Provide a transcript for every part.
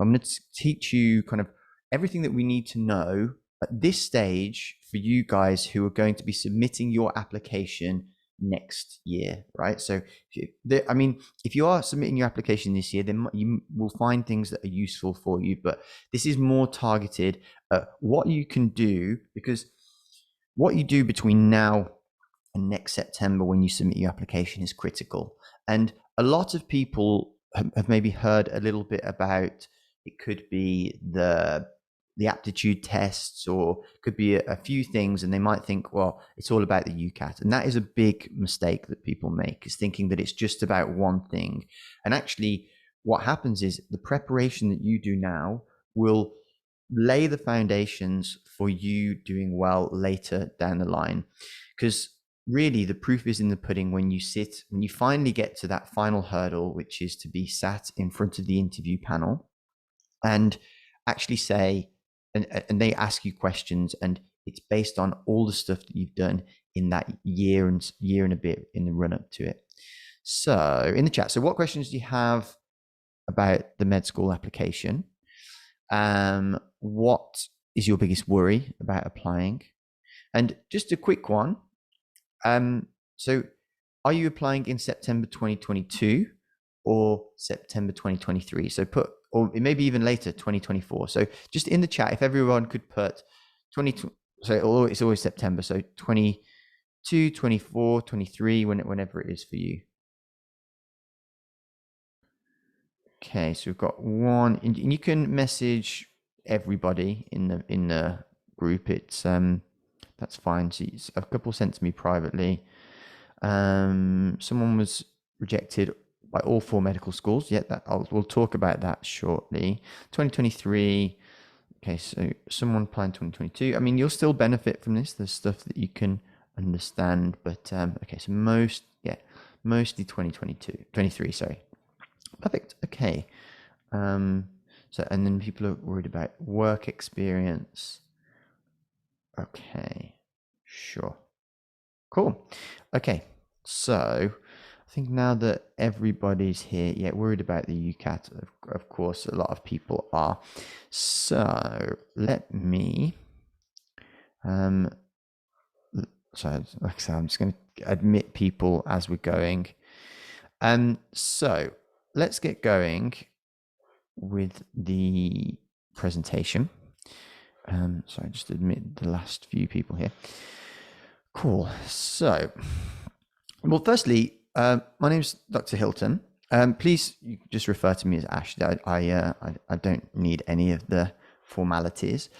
I'm going to teach you kind of everything that we need to know at this stage for you guys who are going to be submitting your application next year, right? So, if you are submitting your application this year, then you will find things that are useful for you, but this is more targeted at what you can do, because what you do between now and next September when you submit your application is critical. And a lot of people have maybe heard a little bit about, it could be the aptitude tests, or could be a few things, and they might think, well, it's all about the Ucat. And that is a big mistake that people make, is thinking that it's just about one thing. And actually what happens is the preparation that you do now will lay the foundations for you doing well later down the line. Because really the proof is in the pudding when you finally get to that final hurdle, which is to be sat in front of the interview panel and actually say, and they ask you questions, and it's based on all the stuff that you've done in that year and a bit in the run up to it. So in the chat, so what questions do you have about the med school application? What is your biggest worry about applying? And just a quick one. So are you applying in September 2022 or September 2023? So or maybe even later, 2024. So just in the chat, if everyone could put 20, so it's always September. So 22, 24, 23, whenever it is for you. Okay, so we've got one, and you can message everybody in the group. It's that's fine. So a couple sent to me privately. Someone was rejected by all 4 medical schools. Yeah, we'll talk about that shortly. 2023. Okay, so someone applying 2022. I mean, you'll still benefit from this. There's stuff that you can understand, but okay, so mostly 2022, 23. Sorry. Perfect. Okay. So, and then people are worried about work experience. Okay. Sure. Cool. Okay. So I think now that everybody's here, worried about the Ucat, of course, a lot of people are. So let me, so like I said, I'm just going to admit people as we're going. So let's get going with the presentation. So I just admit the last few people here. Cool. So, well, firstly, my name's Dr. Hilton. Please just refer to me as Ash. I don't need any of the formalities,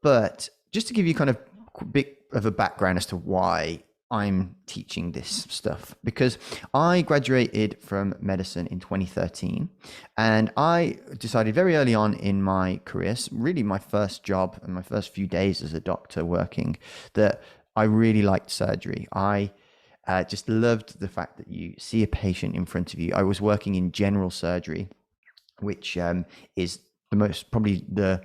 but just to give you kind of a bit of a background as to why I'm teaching this stuff, because I graduated from medicine in 2013, and I decided very early on in my career, really my first job and my first few days as a doctor working, that I really liked surgery. I just loved the fact that you see a patient in front of you. I was working in general surgery, which is probably the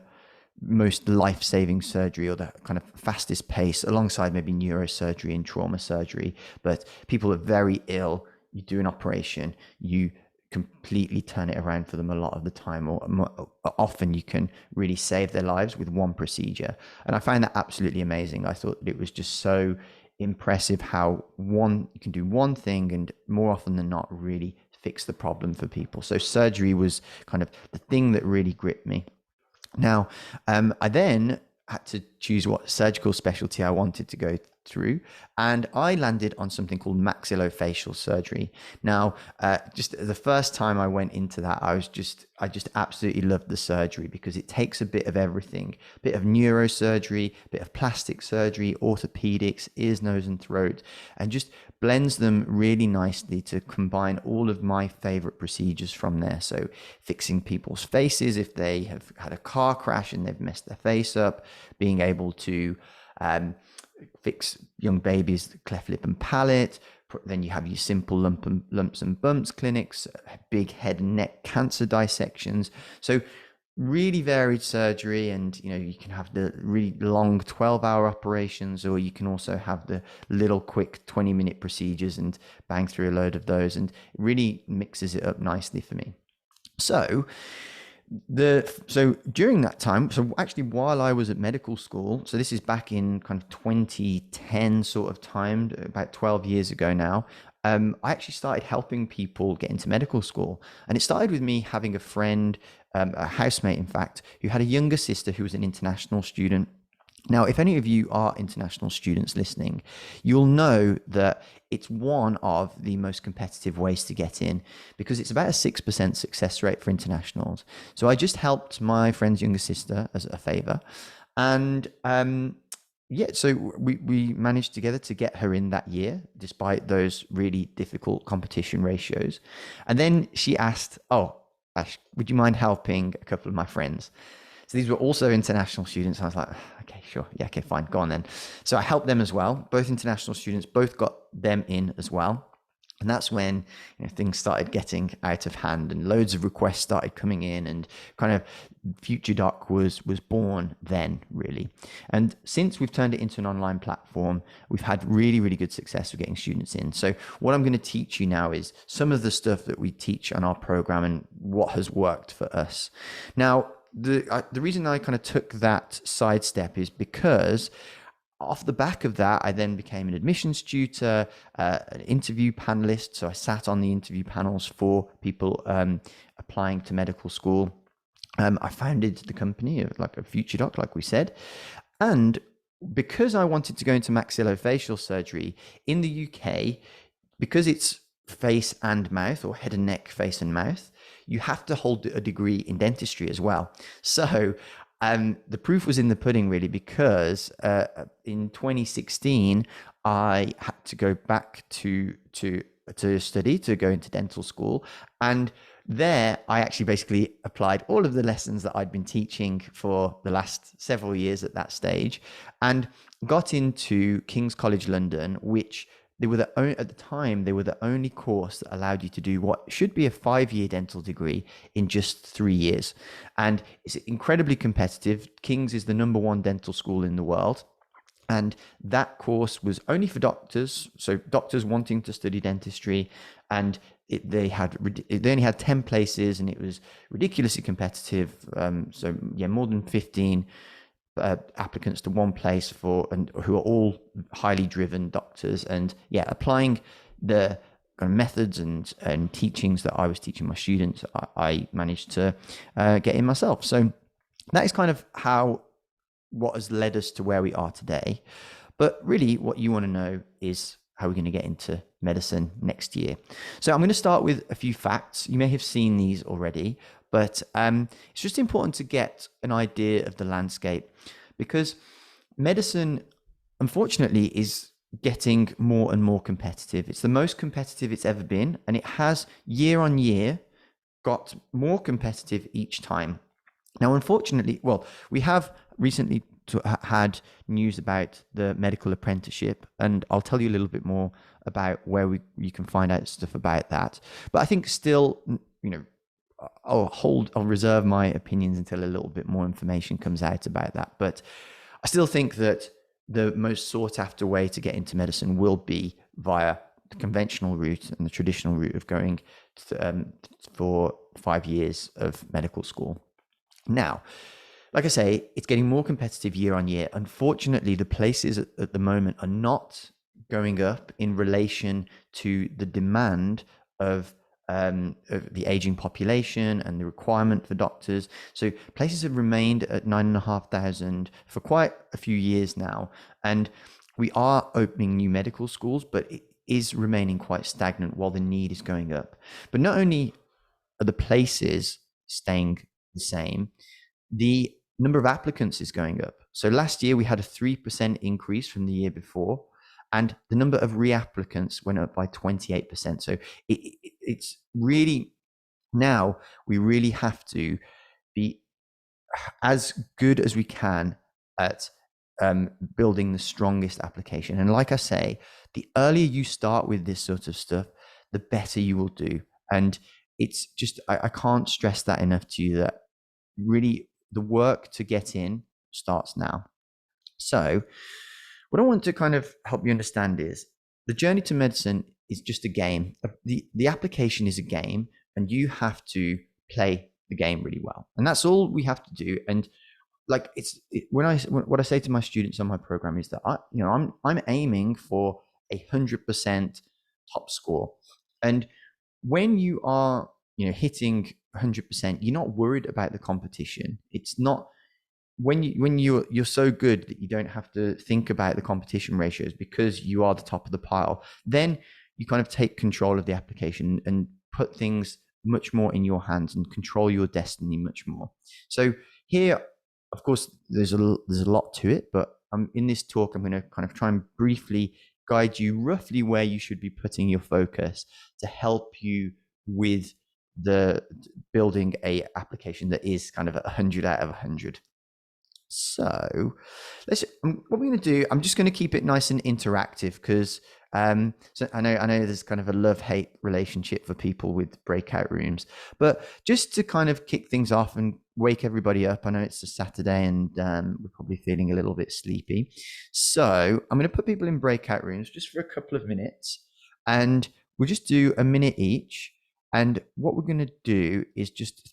most life-saving surgery, or the kind of fastest pace, alongside maybe neurosurgery and trauma surgery. But people are very ill, you do an operation, you completely turn it around for them a lot of the time, or often you can really save their lives with one procedure. And I find that absolutely amazing. I thought it was just so impressive how you can do one thing and more often than not really fix the problem for people. So surgery was kind of the thing that really gripped me. Now, I then had to choose what surgical specialty I wanted to go through, and I landed on something called Maxillofacial Surgery. Now, just the first time I went into that, I just absolutely loved the surgery, because it takes a bit of everything, a bit of neurosurgery, a bit of plastic surgery, orthopedics, ears, nose, and throat, and just blends them really nicely to combine all of my favorite procedures from there. So fixing people's faces if they have had a car crash and they've messed their face up, being able to fix young babies' cleft lip and palate. Then you have your simple lumps and bumps clinics, big head and neck cancer dissections. So really varied surgery, and you can have the really long 12-hour operations, or you can also have the little quick 20-minute procedures and bang through a load of those, and it really mixes it up nicely for me. So So during that time, so actually while I was at medical school, so this is back in kind of 2010 sort of time, about 12 years ago now. I actually started helping people get into medical school, and it started with me having a friend, a housemate, in fact, who had a younger sister who was an international student. Now, if any of you are international students listening, you'll know that it's one of the most competitive ways to get in because it's about a 6% success rate for internationals. So I just helped my friend's younger sister as a favor. And yeah, so we managed together to get her in that year, despite those really difficult competition ratios. And then she asked, "Oh, Ash, would you mind helping a couple of my friends?" So these were also international students. I was like, okay, sure. Yeah, okay, fine. Go on then. So I helped them as well. Both international students, both got them in as well. And that's when things started getting out of hand and loads of requests started coming in, and kind of FutureDoc was born then, really. And since we've turned it into an online platform, we've had really, really good success with getting students in. So what I'm going to teach you now is some of the stuff that we teach on our program and what has worked for us. Now, the reason I kind of took that sidestep is because off the back of that, I then became an admissions tutor, an interview panelist. So I sat on the interview panels for people applying to medical school. I founded the company of like a FutureDoc, like we said. And because I wanted to go into maxillofacial surgery in the UK, because it's face and mouth, or head and neck, face and mouth, you have to hold a degree in dentistry as well. So the proof was in the pudding, really, because in 2016, I had to go back to study, to go into dental school. And there, I actually basically applied all of the lessons that I'd been teaching for the last several years at that stage, and got into King's College London, which at the time, they were the only course that allowed you to do what should be a 5-year dental degree in just 3 years. And it's incredibly competitive. King's is the #1 dental school in the world. And that course was only for doctors, so doctors wanting to study dentistry. And they only had 10 places, and it was ridiculously competitive. So yeah, more than 15 applicants to one place who are all highly driven doctors. And yeah, applying the kind of methods and teachings that I was teaching my students, I managed to get in myself. So that is kind of what has led us to where we are today. But really what you want to know is how we're going to get into medicine next year. So I'm going to start with a few facts. You may have seen these already, but it's just important to get an idea of the landscape, because medicine, unfortunately, is getting more and more competitive. It's the most competitive it's ever been, and it has year on year got more competitive each time. Now, unfortunately, we have recently had news about the Medical Apprenticeship, and I'll tell you a little bit more about where you can find out stuff about that. But I think still, I'll reserve my opinions until a little bit more information comes out about that. But I still think that the most sought after way to get into medicine will be via the conventional route and the traditional route of going for 5 years of medical school. Now, like I say, it's getting more competitive year on year. Unfortunately, the places at the moment are not going up in relation to the demand of the aging population and the requirement for doctors. So places have remained at 9,500 for quite a few years now. And we are opening new medical schools, but it is remaining quite stagnant while the need is going up. But not only are the places staying the same, the number of applicants is going up. So last year we had a 3% increase from the year before, and the number of reapplicants went up by 28%. So it's really, now we really have to be as good as we can at building the strongest application. And like I say, the earlier you start with this sort of stuff, the better you will do. And it's just, I can't stress that enough to you, that really the work to get in starts now. So what I want to kind of help you understand is the journey to medicine is just a game. The application is a game, and you have to play the game really well. And that's all we have to do. And like what I say to my students on my program is that I'm aiming for 100% top score. And when you are hitting 100%, you're not worried about the competition. It's not when you're so good that you don't have to think about the competition ratios because you are the top of the pile. Then you kind of take control of the application and put things much more in your hands and control your destiny much more. So here, of course, there's a lot to it, but in this talk, I'm going to kind of try and briefly guide you roughly where you should be putting your focus to help you with the building a application that is kind of 100 out of 100. So what we're going to do, I'm just going to keep it nice and interactive because so I know there's kind of a love-hate relationship for people with breakout rooms, but just to kind of kick things off and wake everybody up. I know it's a Saturday and we're probably feeling a little bit sleepy. So I'm going to put people in breakout rooms just for a couple of minutes and we'll just do a minute each. And what we're going to do is just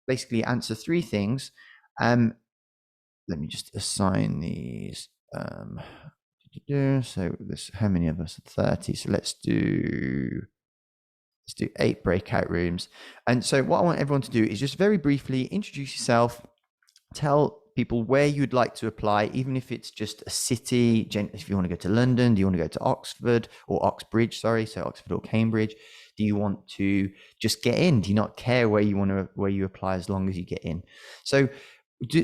basically answer three things. Let me just assign these. So this, how many of us? 30. So let's do 8 breakout rooms. And so what I want everyone to do is just very briefly introduce yourself, tell people where you'd like to apply, even if it's just a city. If you want to go to London, do you want to go to Oxford or Oxbridge? Sorry, so Oxford or Cambridge. Do you want to just get in? Do you not care where you apply as long as you get in? So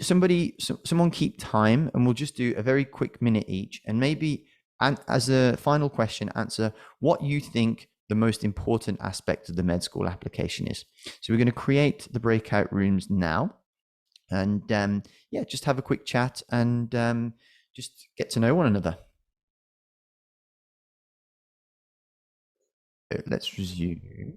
someone keep time and we'll just do a very quick minute each, and maybe as a final question, answer what you think the most important aspect of the med school application is. So we're going to create the breakout rooms now and just have a quick chat and just get to know one another. Let's resume.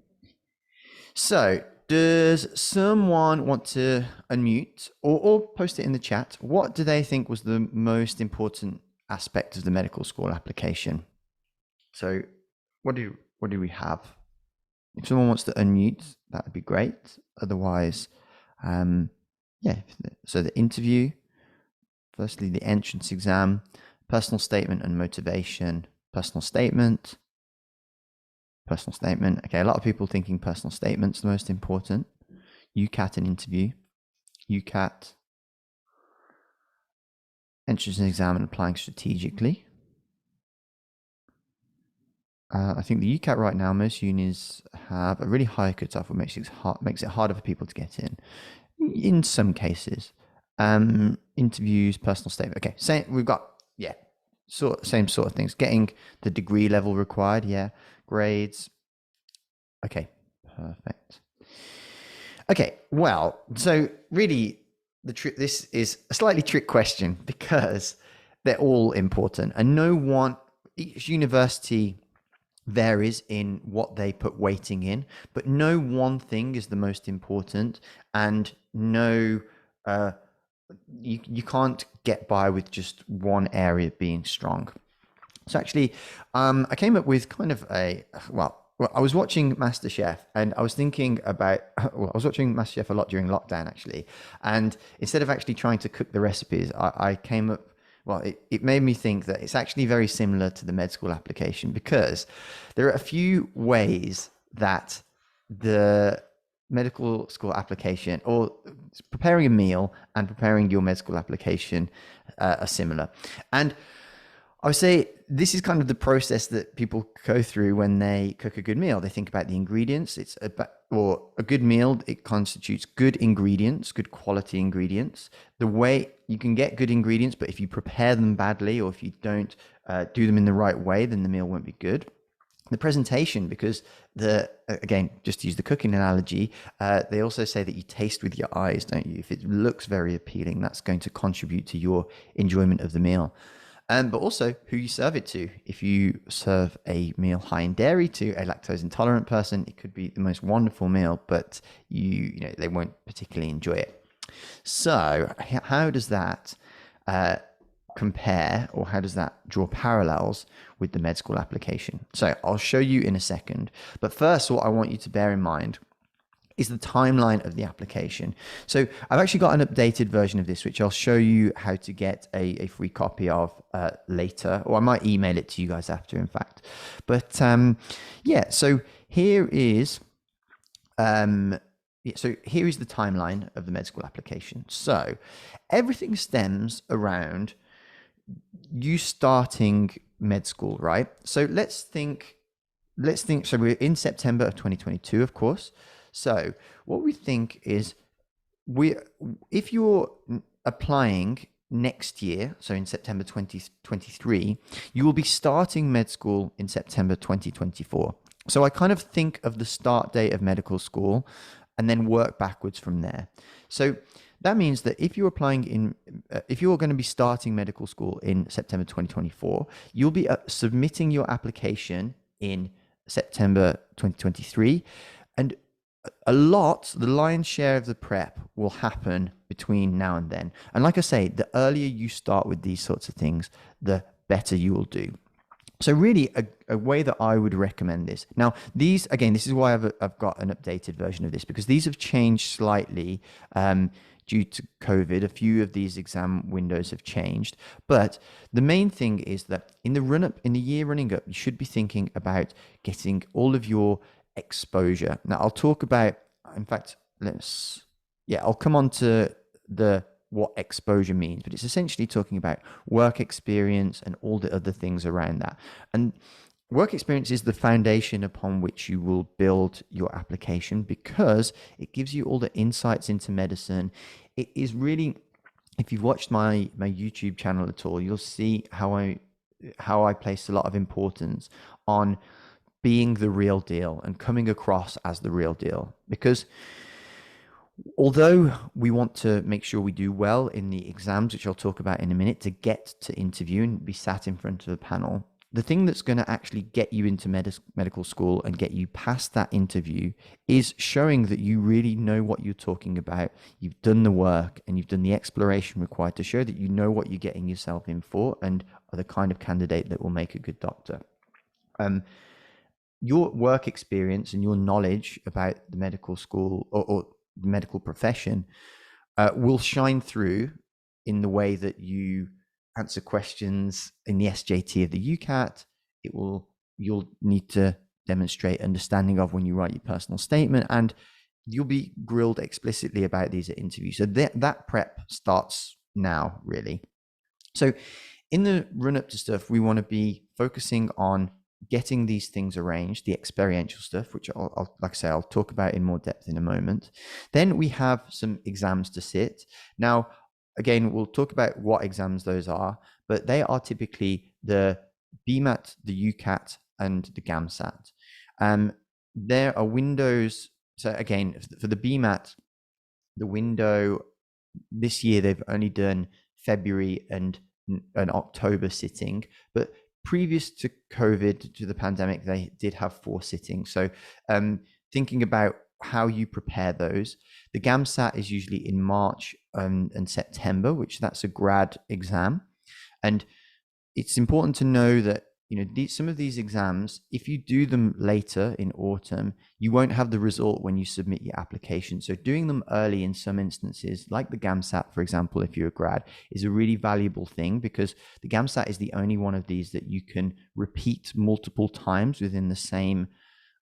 So does someone want to unmute or post it in the chat? What do they think was the most important aspect of the medical school application? So what do we have? If someone wants to unmute, that would be great. Otherwise, so the interview, firstly, the entrance exam, personal statement and motivation, personal statement. Okay, a lot of people thinking personal statement's the most important. Ucat and interview. Ucat, entrance exam and applying strategically. I think the Ucat right now, most unis have a really high cutoff, which makes it harder for people to get in some cases. Interviews, personal statement. Okay, same. We've got same sort of things. Getting the degree level required. Grades. Okay, perfect. Okay, well, so really this is a slightly trick question because they're all important and each university varies in what they put weighting in, but no one thing is the most important, and you can't get by with just one area being strong. So actually, I came up with kind of I was watching MasterChef and I was thinking about, I was watching MasterChef a lot during lockdown actually. And instead of actually trying to cook the recipes, I came up, it made me think that it's actually very similar to the med school application because there are a few ways that the medical school application or preparing a meal and preparing your med school application are similar. And I would say this is kind of the process that people go through when they cook a good meal. They think about the ingredients. A good meal, it constitutes good ingredients, good quality ingredients. The way you can get good ingredients, but if you prepare them badly or if you don't do them in the right way, then the meal won't be good. The presentation, because again, just to use the cooking analogy, they also say that you taste with your eyes, don't you? If it looks very appealing, that's going to contribute to your enjoyment of the meal. But also who you serve it to. If you serve a meal high in dairy to a lactose intolerant person, it could be the most wonderful meal, but they won't particularly enjoy it. So how does that compare, or how does that draw parallels with the med school application? So I'll show you in a second. But first, what I want you to bear in mind is the timeline of the application. So I've actually got an updated version of this, which I'll show you how to get a free copy of later, or I might email it to you guys after, in fact. But yeah, so here is the timeline of the med school application. So everything stems around you starting med school, right? So let's think, so we're in September of 2022, of course. So what we think is if you're applying next year, so in September 2023, you will be starting med school in September 2024. So I kind of think of the start date of medical school and then work backwards from there. So that means that if you're if you're going to be starting medical school in September 2024, you'll be submitting your application in September 2023. And the lion's share of the prep will happen between now and then. And like I say, the earlier you start with these sorts of things, the better you will do. So really a way that I would recommend this. Now, this is why I've got an updated version of this, because these have changed slightly due to COVID. A few of these exam windows have changed. But the main thing is that in the year running up, you should be thinking about getting all of your exposure. Now, I'll talk about, in fact, I'll come on to what exposure means, but it's essentially talking about work experience and all the other things around that. And work experience is the foundation upon which you will build your application, because it gives you all the insights into medicine. It is really, if you've watched my YouTube channel at all, you'll see how I place a lot of importance on being the real deal and coming across as the real deal. Because although we want to make sure we do well in the exams, which I'll talk about in a minute, to get to interview and be sat in front of a panel, the thing that's going to actually get you into medical school and get you past that interview is showing that you really know what you're talking about. You've done the work and you've done the exploration required to show that you know what you're getting yourself in for and are the kind of candidate that will make a good doctor. Your work experience and your knowledge about the medical school or the medical profession will shine through in the way that you answer questions in the SJT of the Ucat. You'll need to demonstrate understanding of when you write your personal statement, and you'll be grilled explicitly about these at interviews. So that prep starts now, really. So in the run up to stuff, we want to be focusing on getting these things arranged, the experiential stuff, which I'll talk about in more depth in a moment. Then we have some exams to sit. Now, again, we'll talk about what exams those are, but they are typically the Bmat, the Ucat, and the Gamsat. There are windows. So again, for the Bmat, the window this year, they've only done February and an October sitting, but previous to COVID, to the pandemic, they did have 4 sittings. So thinking about how you prepare those, the Gamsat is usually in March and September, which that's a grad exam. And it's important to know that, some of these exams, if you do them later in autumn, you won't have the result when you submit your application. So doing them early in some instances, like the Gamsat, for example, if you're a grad, is a really valuable thing, because the Gamsat is the only one of these that you can repeat multiple times within the same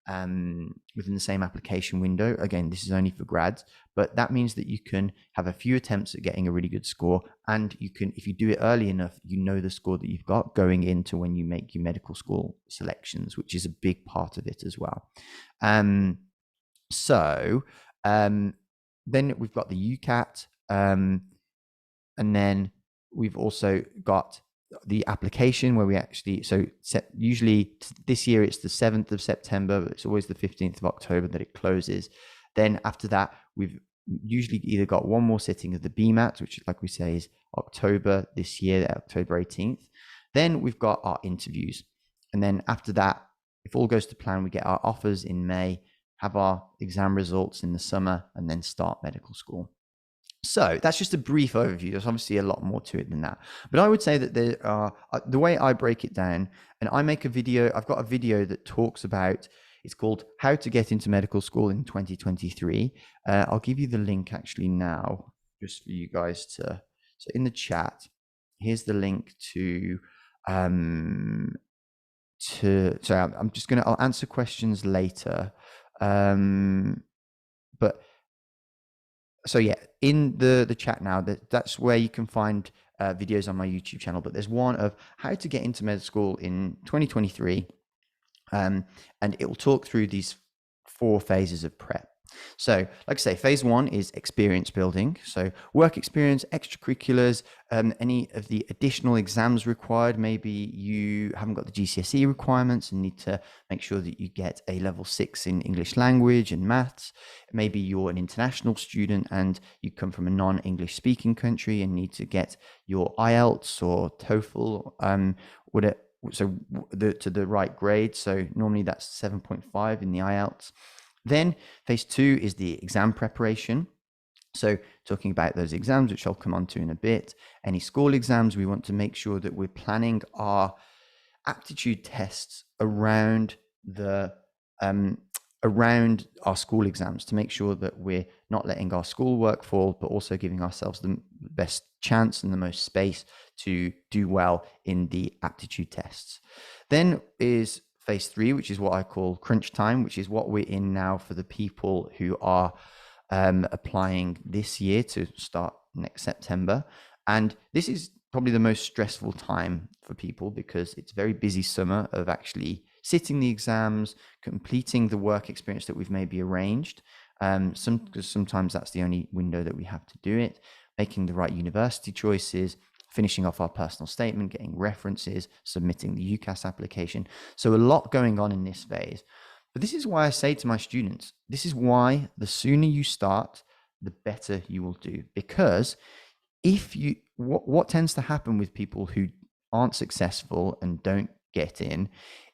application window. Again, this is only for grads, but that means that you can have a few attempts at getting a really good score, and you can, if you do it early enough, the score that you've got going into when you make your medical school selections, which is a big part of it as well. Then we've got the Ucat, and then we've also got the application where we actually, usually this year it's the 7th of September, but it's always the 15th of October that it closes. Then after that, we've usually either got one more sitting of the Bmat, which, like we say, is October this year, October 18th. Then we've got our interviews. And then after that, if all goes to plan, we get our offers in May, have our exam results in the summer, and then start medical school. So that's just a brief overview. There's obviously a lot more to it than that. But I would say that there are, the way I break it down, and I make a video, I've got a video that talks about It's called How to Get into Medical School in 2023. I'll give you the link actually now, just for you guys to. So in the chat, here's the link to. So I'm just I'll answer questions later, but. So yeah, in the chat now, that's where you can find videos on my YouTube channel. But there's one of how to get into med school in 2023, and it will talk through these 4 phases of prep. So, like I say, phase 1 is experience building. So, work experience, extracurriculars, any of the additional exams required. Maybe you haven't got the GCSE requirements and need to make sure that you get a level 6 in English language and maths. Maybe you're an international student and you come from a non-English speaking country and need to get your IELTS or TOEFL, to the right grade. So normally that's 7.5 in the IELTS. Then phase 2 is the exam preparation. So talking about those exams, which I'll come on to in a bit. Any school exams, we want to make sure that we're planning our aptitude tests around around our school exams to make sure that we're not letting our schoolwork fall, but also giving ourselves the best chance and the most space to do well in the aptitude tests. Then is phase 3, which is what I call crunch time, which is what we're in now for the people who are applying this year to start next September. And this is probably the most stressful time for people because it's a very busy summer of actually sitting the exams, completing the work experience that we've maybe arranged. Because sometimes that's the only window that we have to do it, making the right university choices, finishing off our personal statement, getting references, submitting the Ucat application. So a lot going on in this phase. But this is why I say to my students, this is why the sooner you start, the better you will do. Because if you, what tends to happen with people who aren't successful and don't get in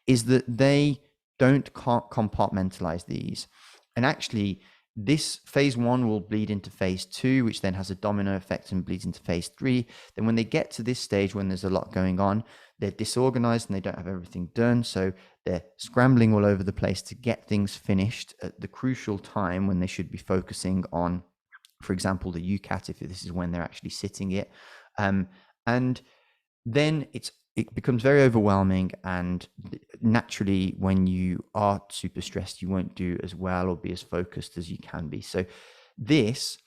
is that they don't compartmentalize these. And actually, this phase 1 will bleed into phase 2, which then has a domino effect and bleeds into phase 3. Then when they get to this stage, when there's a lot going on, they're disorganized and they don't have everything done. So they're scrambling all over the place to get things finished at the crucial time when they should be focusing on, for example, the Ucat, if this is when they're actually sitting it. And then it becomes very overwhelming, and naturally when you are super stressed, you won't do as well or be as focused as you can be. So this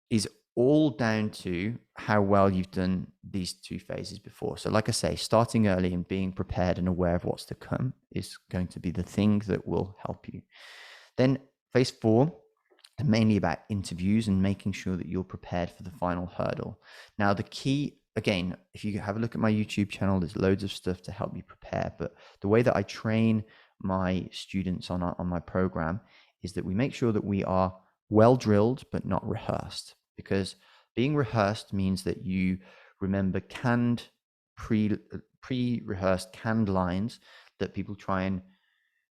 is all down to how well you've done these 2 phases before. So like I say, starting early and being prepared and aware of what's to come is going to be the thing that will help you. Then phase 4 is mainly about interviews and making sure that you're prepared for the final hurdle. Now, the key, again, if you have a look at my YouTube channel, there's loads of stuff to help you prepare. But the way that I train my students on my program is that we make sure that we are well drilled, but not rehearsed. Because being rehearsed means that you remember canned, pre-rehearsed canned lines that people try and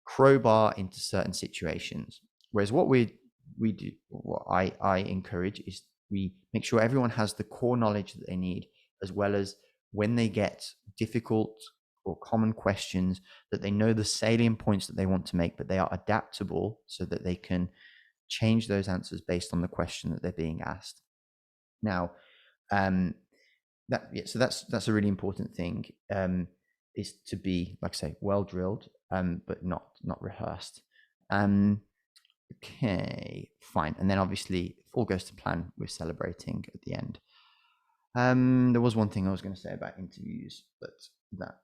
crowbar into certain situations. Whereas what we do, what I encourage is we make sure everyone has the core knowledge that they need, as well as when they get difficult or common questions, that they know the salient points that they want to make, but they are adaptable so that they can change those answers based on the question that they're being asked. Now, so that's a really important thing, is to be, like I say, well drilled, but not rehearsed. Okay, fine. And then obviously, if all goes to plan, we're celebrating at the end. There was one thing I was going to say about interviews, but that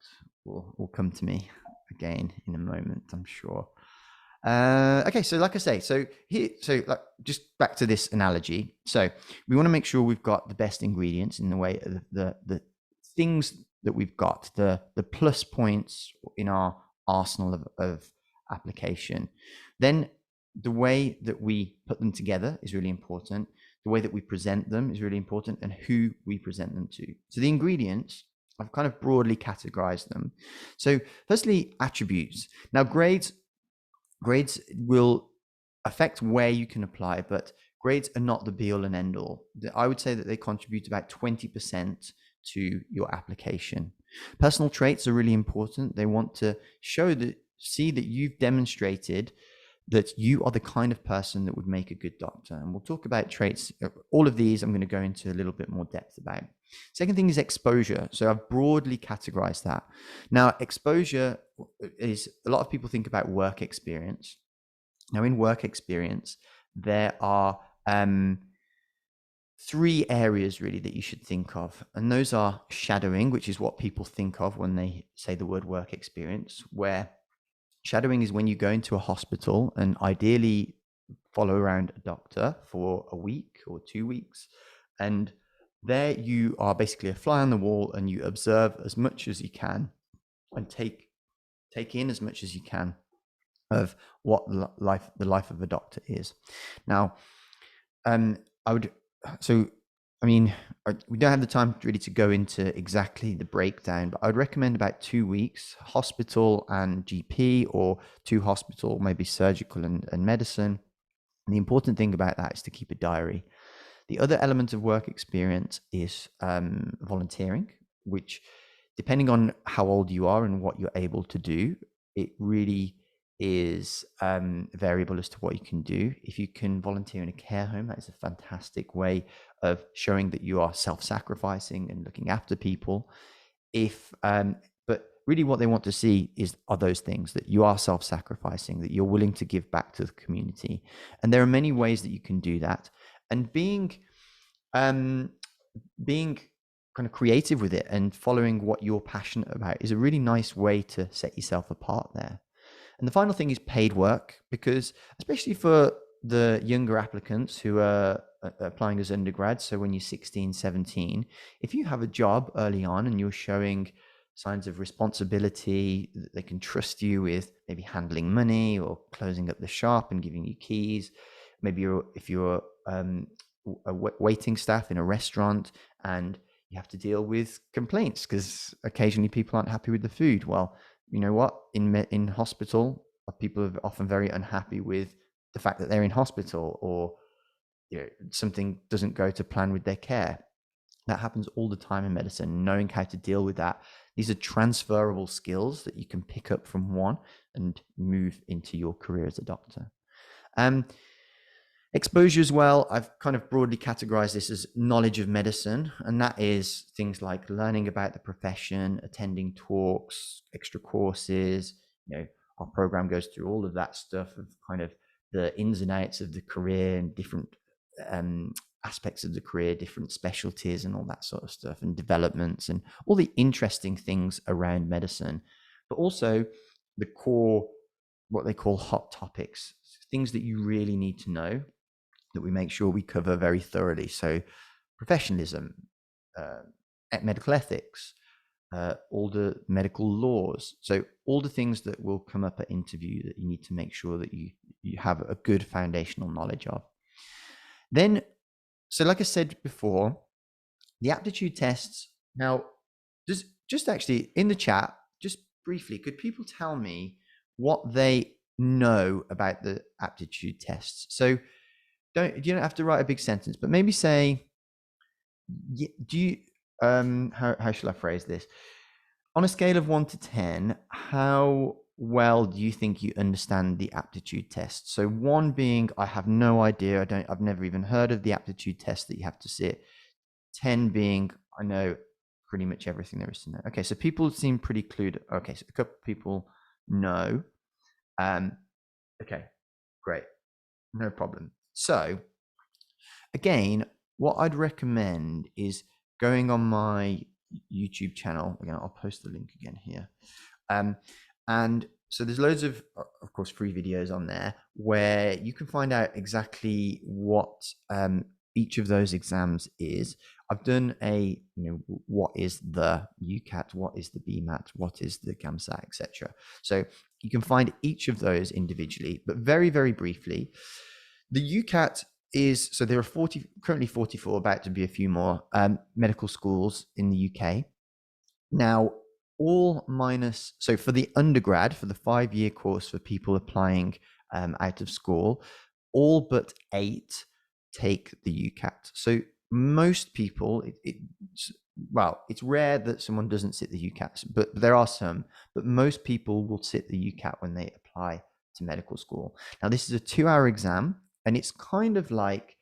will come to me again in a moment, I'm sure. Okay, so like I say, like just back to this analogy. So we want to make sure we've got the best ingredients in the way of the things that we've got, the plus points in our arsenal of application. Then the way that we put them together is really important. The way that we present them is really important, and who we present them to. So the ingredients, I've kind of broadly categorized them. So firstly, attributes. Now grades will affect where you can apply, but grades are not the be all and end all. I would say that they contribute about 20% to your application. Personal traits are really important. They want to show that see that you've demonstrated that you are the kind of person that would make a good doctor. And we'll talk about traits. All of these I'm going to go into a little bit more depth about. Second thing is exposure. So I've broadly categorized that. Now, exposure is, a lot of people think about work experience. Now, in work experience, there are three areas really that you should think of. And those are shadowing, which is what people think of when they say the word work experience, where shadowing is when you go into a hospital and ideally follow around a doctor for a week or 2 weeks. And there you are basically a fly on the wall and you observe as much as you can and take in as much as you can of what the life of a doctor is. Now, we don't have the time really to go into exactly the breakdown, but I would recommend about 2 weeks, hospital and GP, or 2 hospital, maybe surgical and medicine. And the important thing about that is to keep a diary. The other element of work experience is volunteering, which, depending on how old you are and what you're able to do, it really is variable as to what you can do. If you can volunteer in a care home, that is a fantastic way of showing that you are self-sacrificing and looking after people. But really what they want to see are those things, that you are self-sacrificing, that you're willing to give back to the community. And there are many ways that you can do that. And being kind of creative with it and following what you're passionate about is a really nice way to set yourself apart there. And the final thing is paid work, because especially for the younger applicants who are applying as undergrads, so when you're 16, 17, if you have a job early on and you're showing signs of responsibility, that they can trust you with maybe handling money or closing up the shop and giving you keys. Maybe if you're a waiting staff in a restaurant and you have to deal with complaints because occasionally people aren't happy with the food. Well, you know what? In hospital, people are often very unhappy with the fact that they're in hospital, or something doesn't go to plan with their care. That happens all the time in medicine. Knowing how to deal with that, these are transferable skills that you can pick up from one and move into your career as a doctor. Exposure as well, I've kind of broadly categorized this as knowledge of medicine, and that is things like learning about the profession, attending talks, extra courses. Our program goes through all of that stuff of kind of the ins and outs of the career and different aspects of the career, different specialties and all that sort of stuff, and developments and all the interesting things around medicine, but also the core, what they call hot topics, things that you really need to know, that we make sure we cover very thoroughly. So professionalism, medical ethics, all the medical laws. So all the things that will come up at interview that you need to make sure that you have a good foundational knowledge of. Then, so like I said before, the aptitude tests. Now, just actually in the chat, just briefly, could people tell me what they know about the aptitude tests? So you don't have to write a big sentence, but maybe say, do you, how shall I phrase this? On a scale of 1 to 10, how well do you think you understand the aptitude test? So 1 being, I have no idea. I've never even heard of the aptitude test that you have to sit. 10 being, I know pretty much everything there is to know. Okay, so people seem pretty clued. Okay, so a couple of people know. Okay, great. No problem. So again, what I'd recommend is going on my YouTube channel. Again, I'll post the link again here. And so there's loads of course, free videos on there where you can find out exactly what each of those exams is. I've done what is the Ucat, what is the Bmat, what is the Gamsat, etc. So you can find each of those individually, but very, very briefly, the Ucat is, so there are currently 44, about to be a few more medical schools in the UK. Now, so for the undergrad, for the 5-year course for people applying out of school, all but 8 take the Ucat. So most people, well, it's rare that someone doesn't sit the UCAT, but there are some. But most people will sit the UCAT when they apply to medical school. Now, this is a 2-hour exam, and it's kind of like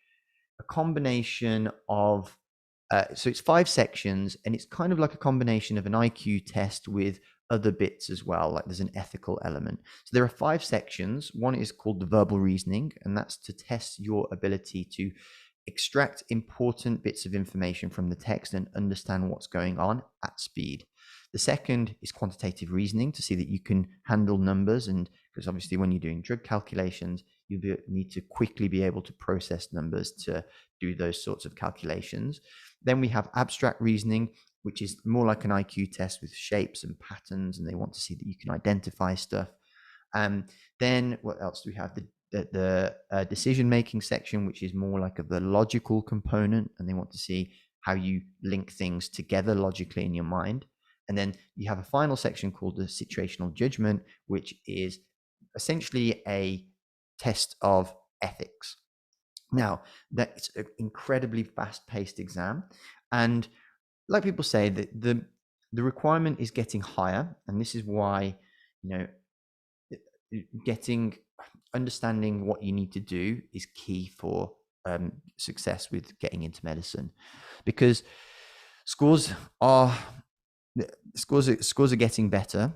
a combination of so it's 5 sections, and it's kind of like a combination of an IQ test with other bits as well. Like there's an ethical element. So there are 5 sections. One is called the verbal reasoning, and that's to test your ability to extract important bits of information from the text and understand what's going on at speed. The second is quantitative reasoning, to see that you can handle numbers, and because obviously when you're doing drug calculations, you need to quickly be able to process numbers to do those sorts of calculations. Then we have abstract reasoning, which is more like an IQ test with shapes and patterns, and they want to see that you can identify stuff. Then what else do we have? The decision-making section, which is more like the logical component, and they want to see how you link things together logically in your mind. And then you have a final section called the situational judgment, which is essentially a test of ethics. Now, that's an incredibly fast-paced exam, and like people say, that the requirement is getting higher, and this is why, understanding what you need to do is key for success with getting into medicine, because scores are getting better,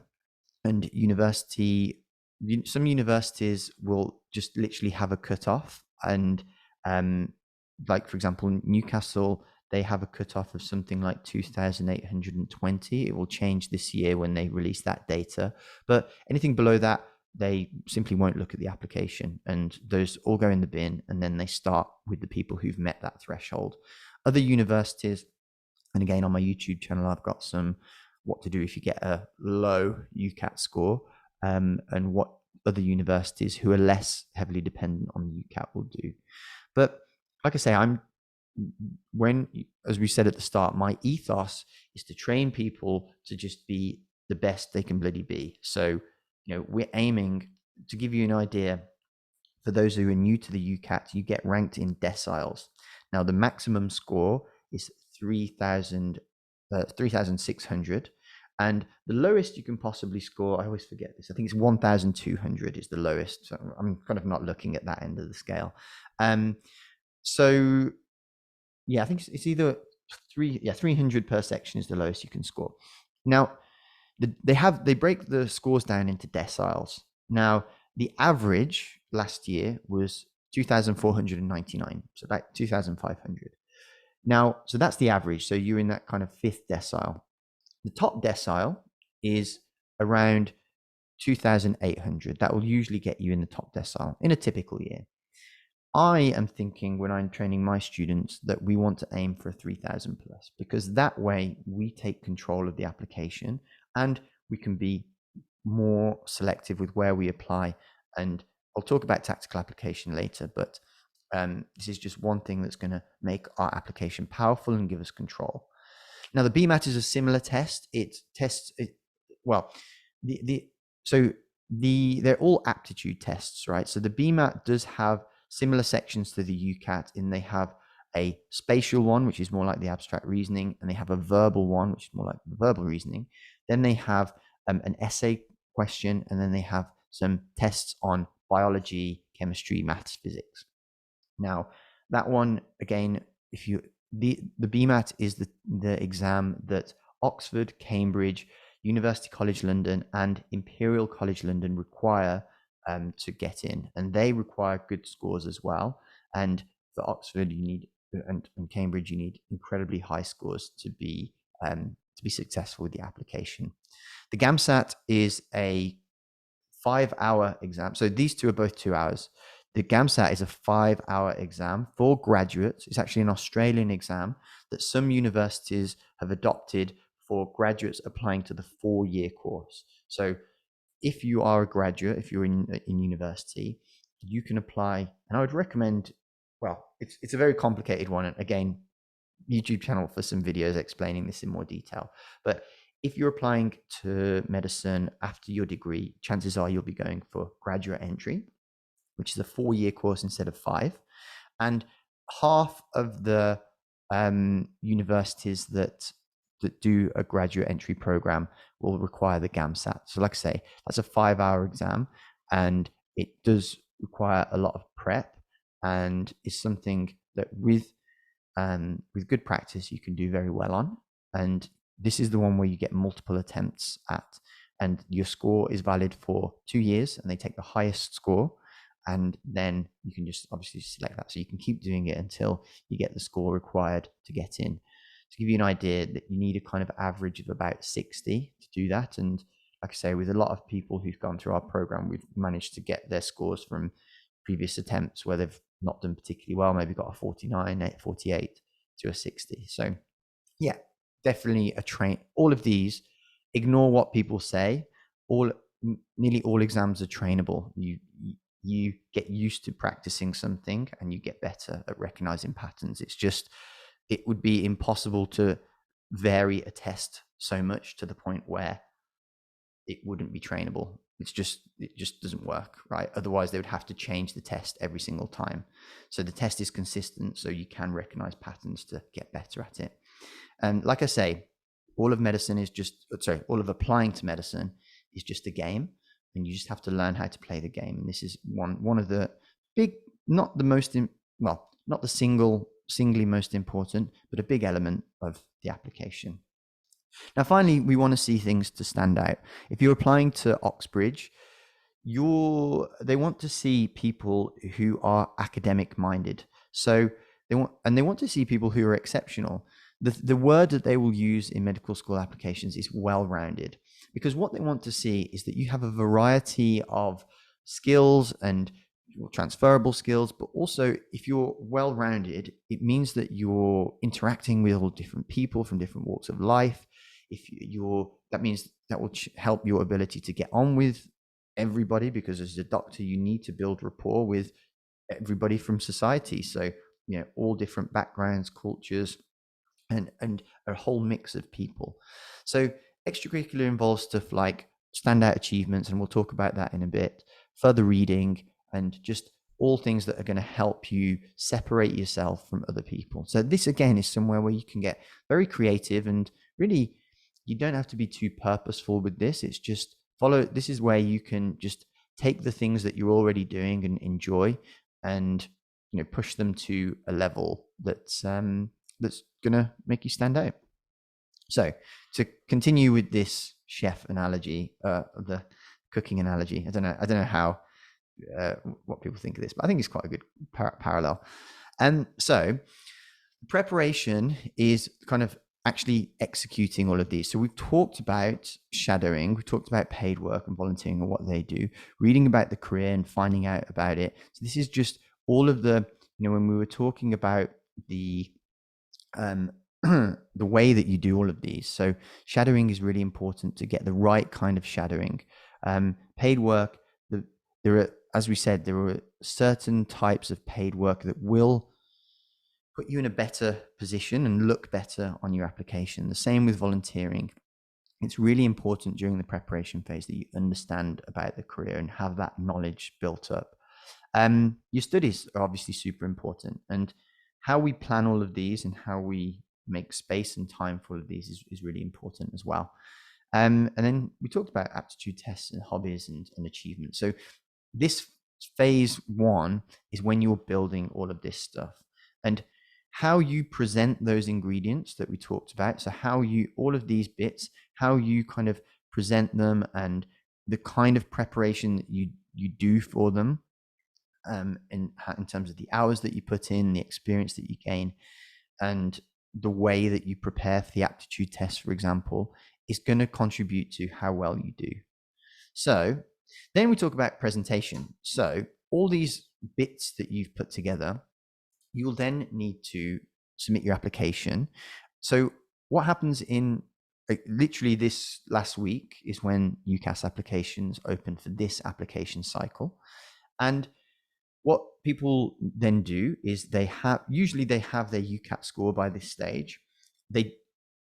and some universities will just literally have a cutoff, and like for example, Newcastle, they have a cutoff of something like 2,820. It will change this year when they release that data, but anything below that, they simply won't look at the application, and those all go in the bin, and then they start with the people who've met that threshold. Other universities, and again on my YouTube channel, I've got some what to do if you get a low Ucat score, and what other universities who are less heavily dependent on Ucat will do. But like I say, as we said at the start, my ethos is to train people to just be the best they can bloody be. So, we're aiming to give you an idea. For those who are new to the Ucat, you get ranked in deciles. Now, the maximum score is 3,600. And the lowest you can possibly score, I always forget this, I think it's 1,200 is the lowest. So I'm kind of not looking at that end of the scale. So yeah, I think it's either 300 per section is the lowest you can score. Now, they break the scores down into deciles. Now, the average last year was 2,499, so about 2,500. Now, so that's the average. So you're in that kind of 5th decile. The top decile is around 2,800. That will usually get you in the top decile in a typical year. I am thinking, when I'm training my students, that we want to aim for a 3,000 plus, because that way we take control of the application and we can be more selective with where we apply. And I'll talk about tactical application later, but this is just one thing that's going to make our application powerful and give us control. Now, the Bmat is a similar test. It tests they're all aptitude tests, right? So the Bmat does have similar sections to the Ucat, in they have a spatial one, which is more like the abstract reasoning, and they have a verbal one, which is more like the verbal reasoning. Then they have an essay question, and then they have some tests on biology, chemistry, maths, physics. Now, that one, again, the Bmat is the exam that Oxford, Cambridge, University College London, and Imperial College London require to get in, and they require good scores as well. And for Oxford, you need and Cambridge, you need incredibly high scores to be successful with the application. The Gamsat is a 5-hour exam. So these two are both 2 hours. The Gamsat is a 5-hour exam for graduates. It's actually an Australian exam that some universities have adopted for graduates applying to the 4-year course. So if you are a graduate, if you're in university, you can apply. And I would recommend, it's a very complicated one. And again, YouTube channel for some videos explaining this in more detail. But if you're applying to medicine after your degree, chances are you'll be going for graduate entry, which is a 4-year course instead of 5. And half of the universities that that do a graduate entry program will require the Gamsat. So like I say, that's a 5-hour exam, and it does require a lot of prep, and is something that with good practice you can do very well on. And this is the one where you get multiple attempts at, and your score is valid for 2 years, and they take the highest score, and then you can just obviously select that. So you can keep doing it until you get the score required to get in. To give you an idea, that you need a kind of average of about 60 to do that. And like I say, with a lot of people who've gone through our program, we've managed to get their scores from previous attempts where they've not done particularly well, maybe got a 49, 48 to a 60. So yeah, definitely a train. All of these, ignore what people say. Nearly all exams are trainable. You get used to practicing something, and you get better at recognizing patterns. It would be impossible to vary a test so much to the point where it wouldn't be trainable. It just doesn't work, right? Otherwise, they would have to change the test every single time. So the test is consistent, so you can recognize patterns to get better at it. And like I say, all of applying to medicine is just a game, and you just have to learn how to play the game. And this is one of the big, not the singly most important, but a big element of the application. Now, finally, we want to see things to stand out. If you're applying to Oxbridge, they want to see people who are academic minded. So they want to see people who are exceptional. The word that they will use in medical school applications is well-rounded, because what they want to see is that you have a variety of skills and transferable skills, but also if you're well-rounded, it means that you're interacting with all different people from different walks of life. That means that will help your ability to get on with everybody, because as a doctor, you need to build rapport with everybody from society. So, all different backgrounds, cultures, and a whole mix of people. So extracurricular involves stuff like standout achievements, and we'll talk about that in a bit, further reading, and just all things that are going to help you separate yourself from other people. So this, again, is somewhere where you can get very creative, and really, you don't have to be too purposeful with this. It's just this is where you can just take the things that you're already doing and enjoy, and push them to a level that's gonna make you stand out. So to continue with this chef analogy, the cooking analogy, I don't know how what people think of this, but I think it's quite a good parallel. And so preparation is kind of actually executing all of these. So we've talked about shadowing, we talked about paid work and volunteering and what they do, reading about the career and finding out about it. So this is just all of the, when we were talking about the the way that you do all of these. So shadowing is really important to get the right kind of shadowing. Paid work, there are, as we said, there are certain types of paid work that will put you in a better position and look better on your application. The same with volunteering. It's really important during the preparation phase that you understand about the career and have that knowledge built up. Your studies are obviously super important, and how we plan all of these and how we make space and time for all of these is really important as well. And then we talked about aptitude tests and hobbies and achievement. So this phase 1 is when you're building all of this stuff, and how you present those ingredients that we talked about. So all of these bits, how you kind of present them, and the kind of preparation that you do for them, in terms of the hours that you put in, the experience that you gain, and the way that you prepare for the aptitude test, for example, is going to contribute to how well you do. So then we talk about presentation. So all these bits that you've put together, you'll then need to submit your application. So what happens literally this last week is when UCAS applications open for this application cycle. And what people then do is they have their Ucat score by this stage.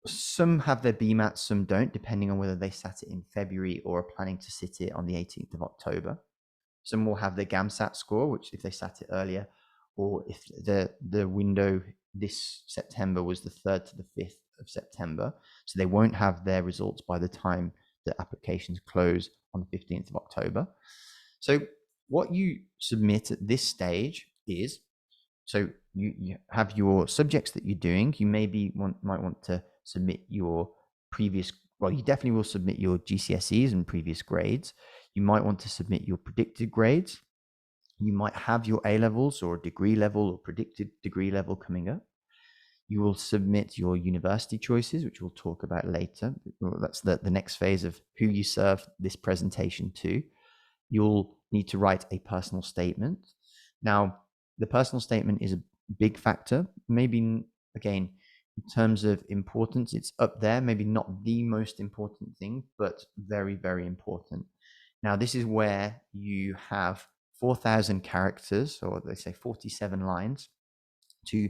Some have their Bmat, some don't, depending on whether they sat it in February or are planning to sit it on the 18th of October. Some will have their Gamsat score, which if they sat it earlier, or if the window this September was the 3rd to the 5th of September. So they won't have their results by the time the applications close on the 15th of October. So what you submit at this stage is, so you have your subjects that you're doing. You might want to submit your previous, well, you definitely will submit your GCSEs and previous grades. You might want to submit your predicted grades. You might have your A levels or degree level or predicted degree level coming up. You will submit your university choices, which we'll talk about later. That's the next phase of who you serve this presentation to. You'll need to write a personal statement. Now, the personal statement is a big factor. Maybe, again, in terms of importance, it's up there. Maybe not the most important thing, but very, very important. Now, this is where you have 4,000 characters, or they say 47 lines, to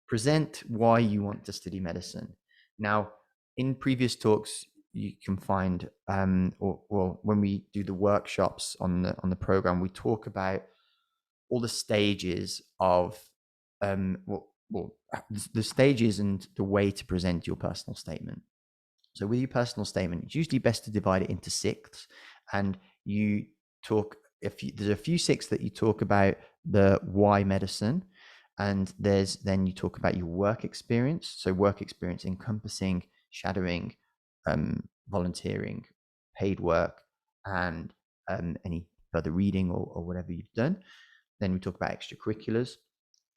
present why you want to study medicine. Now, in previous talks, you can find, or when we do the workshops on the program, we talk about all the stages of, the stages and the way to present your personal statement. So with your personal statement, it's usually best to divide it into 6, and you talk. There's a few 6 that you talk about the why medicine, and then you talk about your work experience. So work experience encompassing shadowing, volunteering, paid work, and any further reading or whatever you've done. Then we talk about extracurriculars,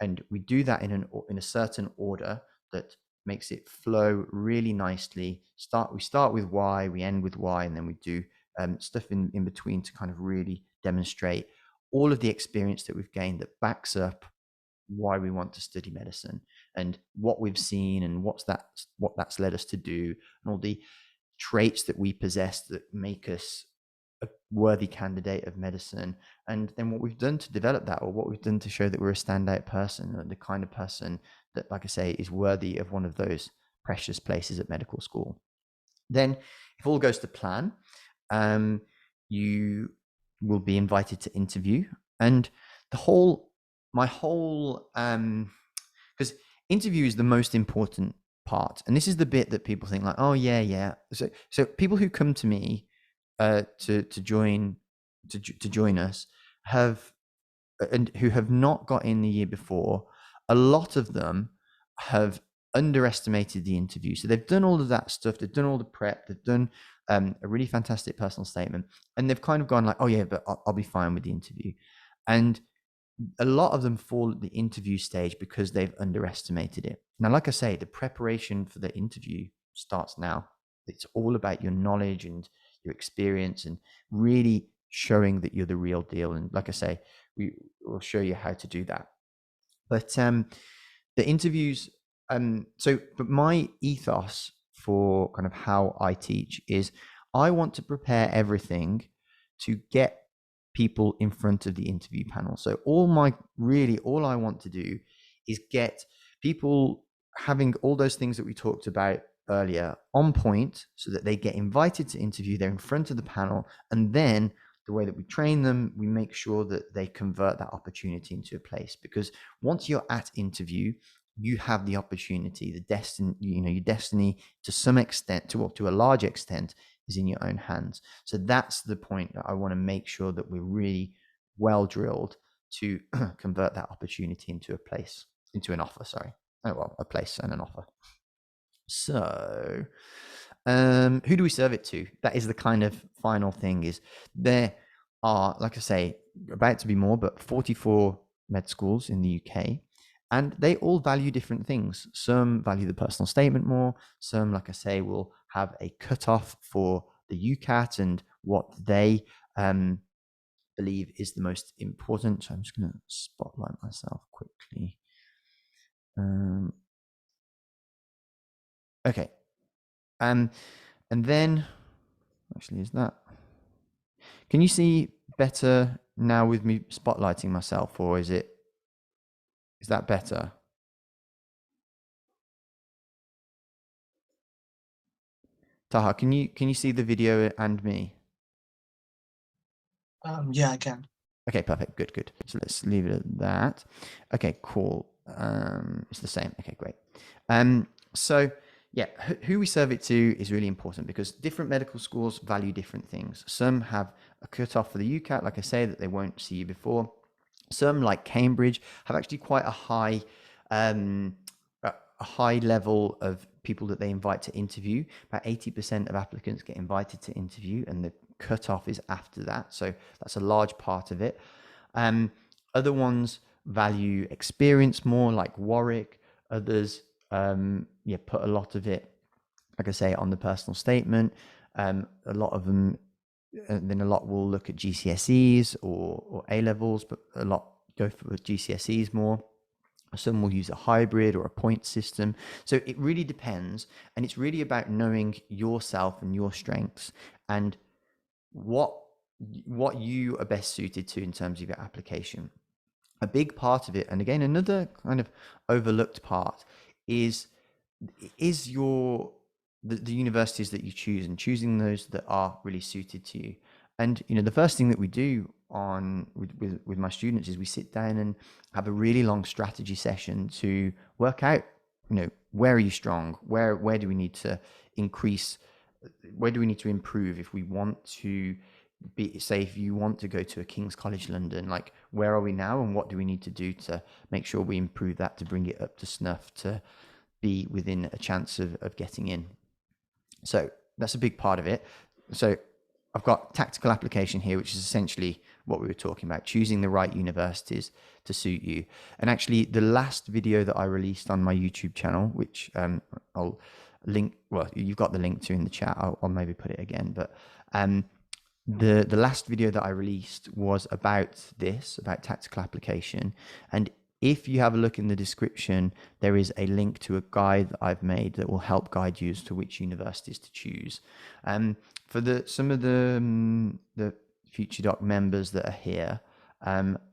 and we do that in a certain order that makes it flow really nicely. We start with why, we end with why, and then we do stuff in between to kind of really demonstrate all of the experience that we've gained that backs up why we want to study medicine, and what we've seen, and what that's led us to do, and all the traits that we possess that make us a worthy candidate of medicine, and then what we've done to develop that, or what we've done to show that we're a standout person, or the kind of person that, like I say, is worthy of one of those precious places at medical school. Then, if all goes to plan, you will be invited to interview, and because interview is the most important part, and this is the bit that people think like, oh yeah. So people who come to me to join us who have not got in the year before, a lot of them have underestimated the interview. So they've done all of that stuff, they've done all the prep, they've done a really fantastic personal statement, and they've kind of gone like, oh yeah, but I'll be fine with the interview. And a lot of them fall at the interview stage because they've underestimated it. Now, like I say, the preparation for the interview starts now. It's all about your knowledge and your experience, and really showing that you're the real deal. And like I say, we will show you how to do that. But the interviews, but my ethos for kind of how I teach is, I want to prepare everything to get people in front of the interview panel. So all I want to do is get people having all those things that we talked about earlier on point, so that they get invited to interview, they're in front of the panel, and then the way that we train them, we make sure that they convert that opportunity into a place. Because once you're at interview, you have the opportunity, your destiny to some extent, to a large extent, is in your own hands. So that's the point that I want to make sure that we're really well drilled to convert that opportunity into an offer. Sorry. Oh, well, a place and an offer. So, who do we serve it to? That is the kind of final thing. Is there are, like I say, about to be more, but 44 med schools in the UK, and they all value different things. Some value the personal statement more. Some, like I say, will have a cutoff for the Ucat and what they believe is the most important. So I'm just going to spotlight myself quickly. Okay. And then, actually, can you see better now with me spotlighting myself, or is that better? Taha, can you see the video and me? Yeah, I can. Okay, perfect. Good. So let's leave it at that. Okay, cool. It's the same. Okay, great. So yeah, who we serve it to is really important because different medical schools value different things. Some have a cutoff for the Ucat, like I say, that they won't see you before. Some, like Cambridge, have actually quite a high level of people that they invite to interview. About 80% of applicants get invited to interview, and the cutoff is after that. So that's a large part of it. Other ones value experience more, like Warwick. Others, put a lot of it, like I say, on the personal statement. A lot of them, then a lot will look at GCSEs or A levels, but a lot go for GCSEs more. Some will use a hybrid or a point system. So it really depends. And it's really about knowing yourself and your strengths and what you are best suited to in terms of your application. A big part of it, and again, another kind of overlooked part, is the universities that you choose, and choosing those that are really suited to you. And the first thing that we do with my students is we sit down and have a really long strategy session to work out, where are you strong, where do we need to increase, where do we need to improve if we want to say if you want to go to a King's College London, like where are we now and what do we need to do to make sure we improve that to bring it up to snuff to be within a chance of getting in. So that's a big part of it. So I've got tactical application here, which is essentially what we were talking about, choosing the right universities to suit you. And actually the last video that I released on my YouTube channel, which I'll link, well, you've got the link to in the chat. I'll maybe put it again, but the last video that I released was about tactical application. And if you have a look in the description, there is a link to a guide that I've made that will help guide you as to which universities to choose. For some of the FutureDoc members that are here,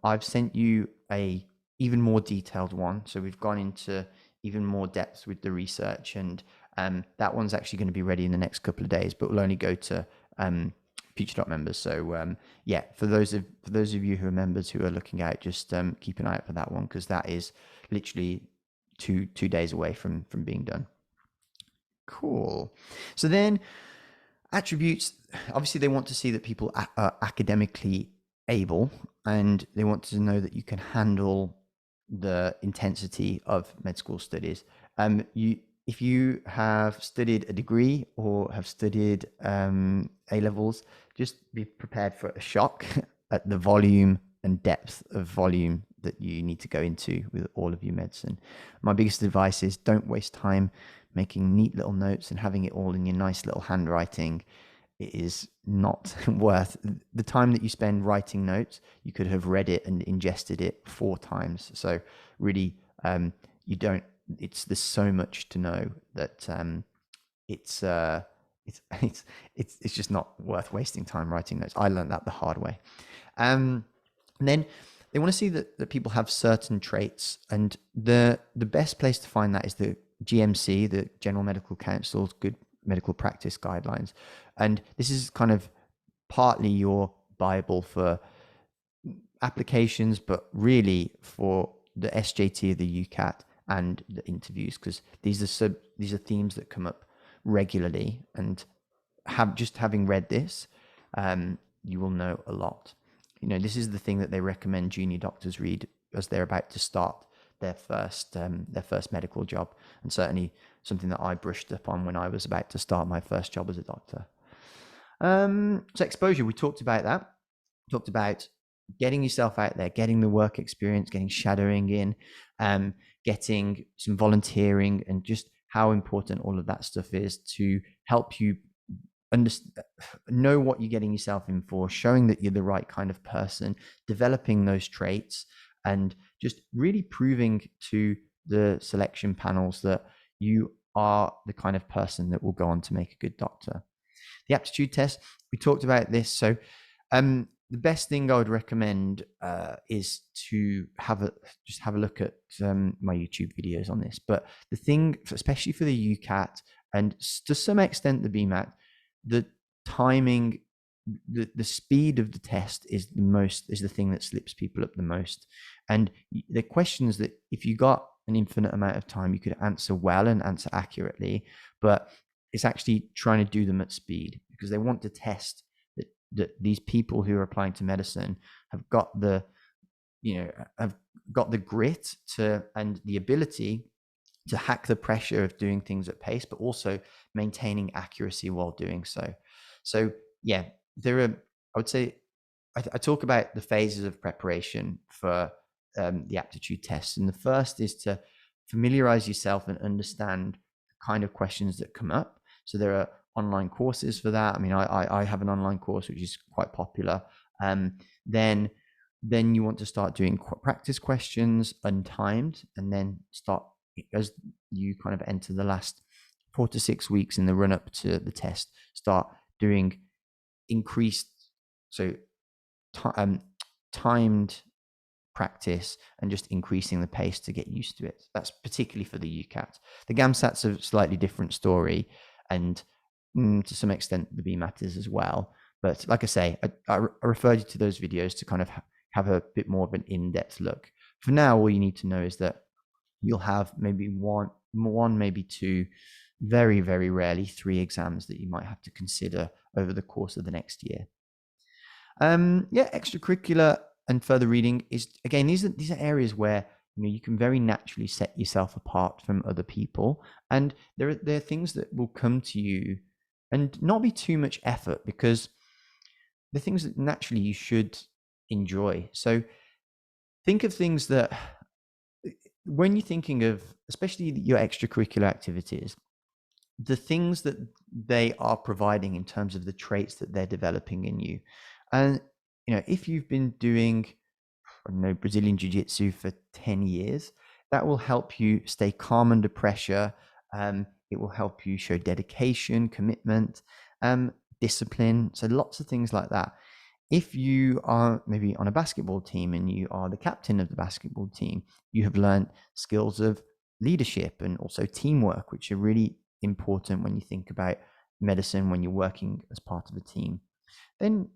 I've sent you a even more detailed one. So we've gone into even more depth with the research, and that one's actually going to be ready in the next couple of days, but will only go to FutureDoc members. So for those of you who are members who are looking out, just keep an eye out for that one, because that is literally two days away from being done. Cool. So then attributes, obviously they want to see that people are academically able, and they want to know that you can handle the intensity of med school studies. If you have studied a degree or have studied A levels, just be prepared for a shock at the volume and depth of volume that you need to go into with all of your medicine. My biggest advice is don't waste time making neat little notes and having it all in your nice little handwriting. It is not worth the time that you spend writing notes. You could have read it and ingested it 4 times. So really, there's so much to know that it's just not worth wasting time writing notes. I learned that the hard way. And then they want to see that people have certain traits, and the best place to find that is the GMC, the General Medical Council's Good Medical Practice Guidelines. And this is kind of partly your Bible for applications, but really for the SJT, the Ucat, and the interviews, because these are themes that come up regularly. And having read this, you will know a lot. This is the thing that they recommend junior doctors read as they're about to start their first medical job, and certainly something that I brushed up on when I was about to start my first job as a doctor. So exposure, we talked about that. Talked about getting yourself out there, getting the work experience, getting shadowing in, getting some volunteering, and just how important all of that stuff is to help you know what you're getting yourself in for, showing that you're the right kind of person, developing those traits, and just really proving to the selection panels that you are the kind of person that will go on to make a good doctor. The aptitude test, we talked about this. So the best thing I would recommend is to have a look at my YouTube videos on this. But the thing, especially for the Ucat and to some extent the Bmat, the timing the speed of the test is the thing that slips people up the most. And the questions that if you got an infinite amount of time, you could answer well and answer accurately, but it's actually trying to do them at speed because they want to test that these people who are applying to medicine have got the grit to and the ability to hack the pressure of doing things at pace, but also maintaining accuracy while doing so. So yeah, there are, I would say, I talk about the phases of preparation for the aptitude tests. And the first is to familiarize yourself and understand the kind of questions that come up. So there are online courses for that. I mean, I have an online course, which is quite popular. Then you want to start doing practice questions untimed, and then start as you kind of enter the last 4 to 6 weeks in the run up to the test, start doing increased, so timed practice and just increasing the pace to get used to it. That's particularly for the Ucat. The Gamsat's a slightly different story, and to some extent the Bmat is as well. But like I say, I referred you to those videos to kind of have a bit more of an in-depth look. For now, all you need to know is that you'll have maybe one, maybe two, very, very rarely 3 exams that you might have to consider over the course of the next year. Extracurricular and further reading is, again, these are areas where you can very naturally set yourself apart from other people, and there are things that will come to you and not be too much effort, because the things that naturally you should enjoy. So think of things that, when you're thinking of especially your extracurricular activities, the things that they are providing in terms of the traits that they're developing in you. And if you've been doing, I don't know, Brazilian Jiu-Jitsu for 10 years, that will help you stay calm under pressure. It will help you show dedication, commitment, discipline. So lots of things like that. If you are maybe on a basketball team and you are the captain of the basketball team, you have learned skills of leadership and also teamwork, which are really important when you think about medicine, when you're working as part of a team. Then